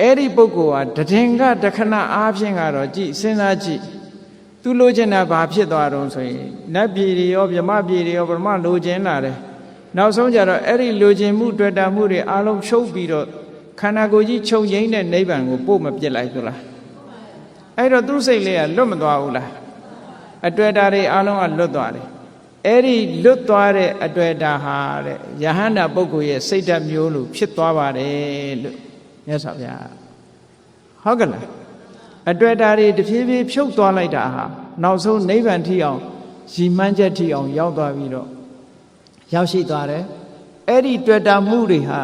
အဲ့ဒီပုဂ္ဂိုလ်ဟာတည်ငါတခဏအားဖြင့်ကတော့ကြည်စဉ်းစားကြည့်သူလိုချင်တာဘာဖြစ်သွားတော့ဆိုရင်နတ်ပြည်တွေရောဗြဟ္မပြည်တွေရောဗြဟ္မလိုချင်လာတယ်နောက်ဆုံးကြတော့အဲ့ဒီလိုချင်မှုတွေ့တာမှုတွေအလုံးချုပ်ပြီးတော့ခန္ဓာကိုယ်ကြီးချုပ်ငြိမ်းတဲ့နိဗ္ဗာန်ကိုပို့မပြစ်လိုက်ဘူးလားအဲ့တော့သူ့စိတ်လေးကလွတ်မသွားဘူးလားအတွေ့အတာတွေအလုံးကလွတ်သွားတယ်အဲ့ဒီလွတ်သွားတဲ့အတွေ့အတာဟာတဲ့ယဟန္တာပုဂ္ဂိုလ်ရဲ့စိတ်ဓာတ်မျိုးလိုဖြစ်သွားပါတယ်လို့မြတ်စွာဘုရားဟုတ်ကဲ့လားအတွေ့အတာတွေတဖြည်းဖြည်းဖြုတ်သွားလိုက်တာဟာနောက်ဆုံးနိဗ္ဗာန်ထိအောင်ရည်မှန်းချက်ထိအောင်ရောက်သွားပြီးတော့ရောက်ရှိသွားတယ်အဲ့ဒီတွေ့တာမှုတွေဟာ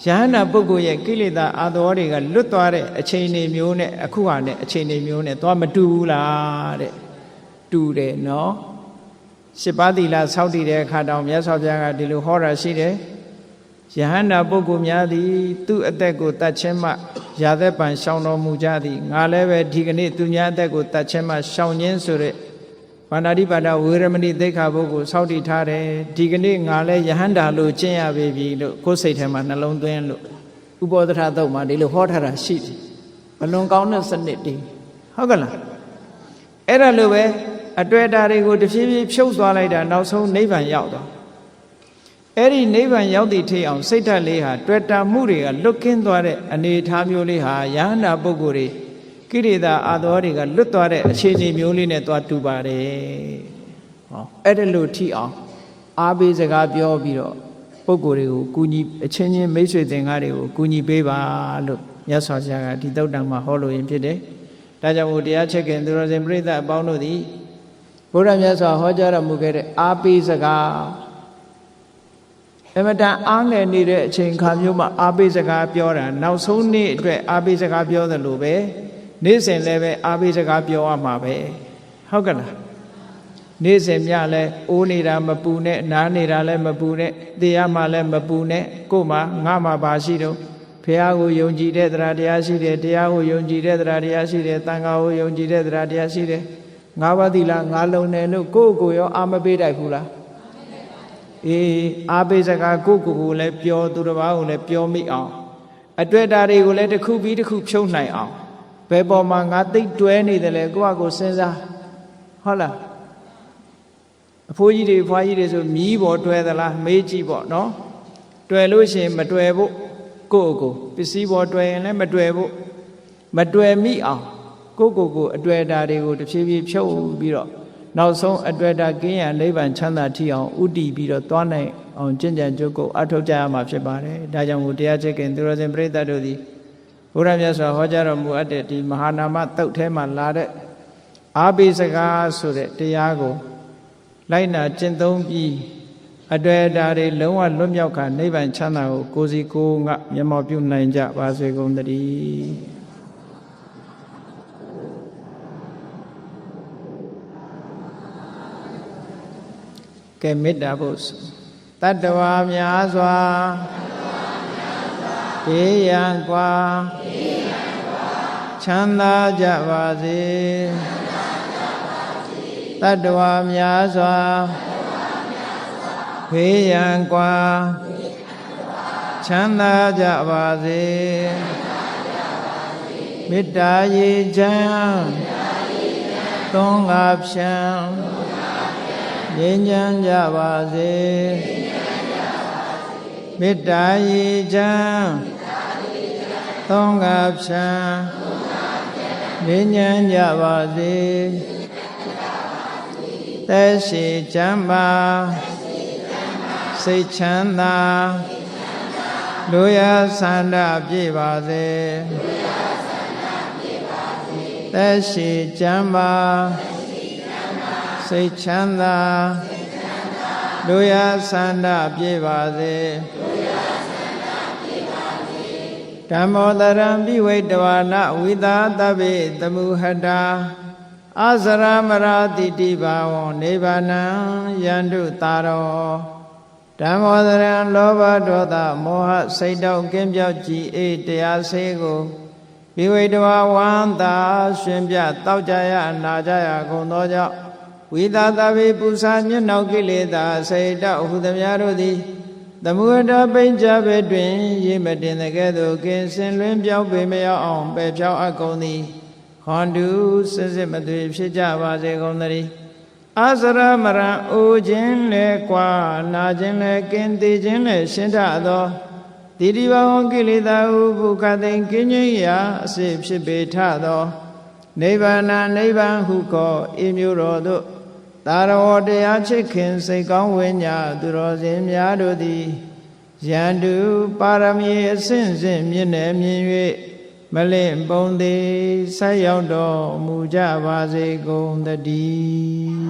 ယဟန္တာပုဂ္ဂိုလ်ရဲ့ကိလေသာအာသောတွေကလွတ်သွားတဲ့အချိန်တွေမျိုးနဲ့အခုဟာနဲ့အချိန်တွေမျိုးနဲ့သွားမတူဘူးလားတဲ့တူတယ်နော်7ပါးသီလစောင့်တည်တဲ့အခါတောင်မြတ်စွာဘုရားကဒီလိုဟောတာရှိတယ်ယဟန္တာပုဂ္ဂိုလ်များသည်သူ့အသက်ကိုတတ်ခြင်းမှရာသက်ပံရှောင်တော်မူကြသည်ငါလည်းပဲဒီကနေ့သူများအသက်ကိုတတ်ခြင်းမှရှောင်ခြင်းဆိုတဲ့ဗန္ဓာတိပါဒဝေရမဏိသိက္ခာပုဂ္ဂိုလ်စောင့်တည်ထားတယ်ဒီကနေ့ငါလည်းယဟန္တာလို့ကျင့်ရပြီလို့ကိုယ်စိတ်ထဲမှာနှလုံးသွင်းလို့ဥပောဒထသုတ်မှာဒီလိုဟောထားတာရှိတယ်ဘလွန်ကောင်းတဲ့စနစ်တည်ဟုတ်ကဲ့လားအဲ့ဒါလိုပဲအတွေ့အတာတွေကိုတဖြည်းဖြည်းဖြုတ်သွားလိုက်တာနောက်ဆုံးနိဗ္ဗာန်ရောက်သွားအဲ့ဒီနိဗ္ဗာန်ရောက်သည့်ထိအောင်စိတ်ဓာတ်လေးဟာတွေ့တာမှုတွေကလွတ်ကင်းသွားတဲ့အနေအထားမျိုးလေးဟာယဟန္တာပုဂ္ဂိုလ်တွေကိရိတာအာသောတွေကလွတ်သွားတဲ့အခြေအနေမျိုးလေးနဲ့သွားတူပါတယ်ဟောအဲ့ဒါလို့ထိအောင်အားပေးစကားပြောပြီးတော့ပုဂ္ဂိုလ်တွေကိုကူညီအချင်းချင်းမိတ်ဆွေသင်္ကားတွေကိုကူညီပေးပါလို့မြတ်စွာဘုရားကဒီသုတ်တံမှာဟောလို့ရင်ဖြစ်တယ်ဒါကြောင့်မို့တရားချက်ခင်သူတော်စင်ပြိဿအပေါင်းတို့သည်ဘုရားမြတ်စွာဟောကြားတော်မူခဲ့တဲ့အားပေးစကားအမတန်အားငယ်နေတဲ့အချိန်ခါမျိုးမှာအားပေးစကားပြောတာနောက်ဆုံးနေ့အတွက်အားပေးစကားပြောသလိုပဲနေ့စဉ်လည်းပဲအားပေးစကားပြောရမှာပဲဟုတ်ကဲ့လားနေ့စဉ်မြလည်းအိုးနေတာမပူနဲ့နားနေတာလည်းမပူနဲ့တရားမှလည်းမပူနဲ့ကို့မှာငါမှာပါရှိတော့ဘုရားကိုယုံကြည်တဲ့တရားတရားရှိတယ်တရားကိုယုံကြည်တဲ့တရားတရားရှိတယ်သံဃာကိုယုံကြည်တဲ့တရားတရားရှိတယ်ငါးပါးသီလငါးလုံးနဲ့လို့ကိုရောအာမပေးတိုက်ဘူးလားအေးအားပေးစကားကိုလည်းပြောသူတစ်ပါးကိုလည်းပြောမိအောင်အတွေ့အတာတွေကိုလည်းတစ်ခုပြီးတစ်ခုဖြုံးနိုင်အောင်ဘယ်ပေါ်မှာငါသိတွဲနေတယ်လဲကိုယ့်အကိုစဉ်းစားဟုတ်လားအဖိုးကြီးတွေဖွားကြီးတွေဆိုမြီးပေါ်တွဲသလားမေးကြည့်ပေါ့နော်တွဲလို့ရှိရင်မတွဲဖို့ကိုယ့်အကိုပစ္စည်းပေါ်တွဲရင်လည်းမတွဲဖို့မတွဲမိအောင်ကိုအတွေ့အတာတွေကိုတစ်ဖြည်းဖြည်းဖြုတ်ပြီးတော့နောက်ဆုံးအတွေ့အတာကင်းရနိဗ္ဗာန်ချမ်းသာထိအောင်ဥတည်ပြီးတော့သွားနိုင်အောင်ကျင့်ကြံကြိုးကိုအထောက်ကြရမှာဖြစ်ပါတယ်ဒါကြောင့်မို့တရားချက်ခင်သူတော်စင်ပြိဿတို့သည်ဘုရားမြတ်စွာဟောကြားတော်မူအပ်တဲ့ဒီမဟာနာမသုတ်ထဲမှာလာတဲ့အားပေးစကားဆိုတဲ့တရားကိုလိုက်နာကျင့်သုံးပြီးအတွေ့အတာတွေလုံးဝလွတ်မြောက်ခါနိဗ္ဗာန်ချမ်းသာကိုကိုယ်စီကိုယ်ငါမျက်မှောက်ပြုနိုင်ကြပါစေကုန်သတည်းကဲမေတ္တာဖို့တတ္တဝါများစွာဘေးရန်ကွာချမ်းသာကြပါစေတတ္တဝါများစွာဘေးရန်ကွာချမ်းသာကြပါစေမေတ္တာရေချမ်းသုံးငါဖြံငြိမ်းချမ်းကြပါစေမေတ္တာရေချမ်းသုံးငါဖြံငြိမ်းချမ်းကြပါစေသက်ရှိချမ်းသာ စိတ်ချမ်းသာလူရဆန္ဒပြည့်ပါစေသက်ရှိကျမ်းပါစိတ်ချမ်းသာလူရဆန္ဒပြည့်ပါစေဓမ္မောတရံပိဝိတဝါနဝိသာတဗ္ဗေတမုဟတာအာဇရမရာတိတိဘာဝံနိဗ္ဗာနံယန္တုတာရောဓမ္မောတရံလောဘဒေါသမောဟစိတ်တောက်ကင်းပြောက်ကြည်အေးတရားစေကိုပိဝိတဝါဝန္တာရှင်ပြတောက်ကြရနာကြရကုန်သောကြောင့်ဝိသာတဗ္ဗေပူဇာမျက်နှောက်ကိလေသာစိတ်တောက်ဟုသမျှတို့သည်သမုဒ္ဒပိဉ္စဘဲတွင်ရေမတင်တဲ့ကဲ့သို့ကင်းစင်လွင်ပြောင်းပေမရောက်အောင်ပယ်ဖြောင်းအပ်ကုန်သည်ဟွန်တုစစ်စစ်မသွေဖြစ်ကြပါစေကုန်သတည်းအာဇရမရံအိုခြင်းလဲကွာနာခြင်းလဲကင်းသေးခြင်းလဲရှင်းထသောတိတိဘဝကိလေသာဟုဘုခသိင်ကင်းခြင်းရာအစေဖြစ်ပေထသောနိဗ္ဗာန်နိဗ္ဗာန်ဟုခေါ်ဤမျိုးတော်သို့သာရဝတရားချစ်ခင်စိတ်ကောင်းဝိညာသူတော်စင်များတို့သည်ယန္တုပါရမီအစဉ်စဉ်မြင့်နေမြင်၍မလင့်ပုံသေးဆက်ရောက်တော်မူကြပါစေကုန်သတည်း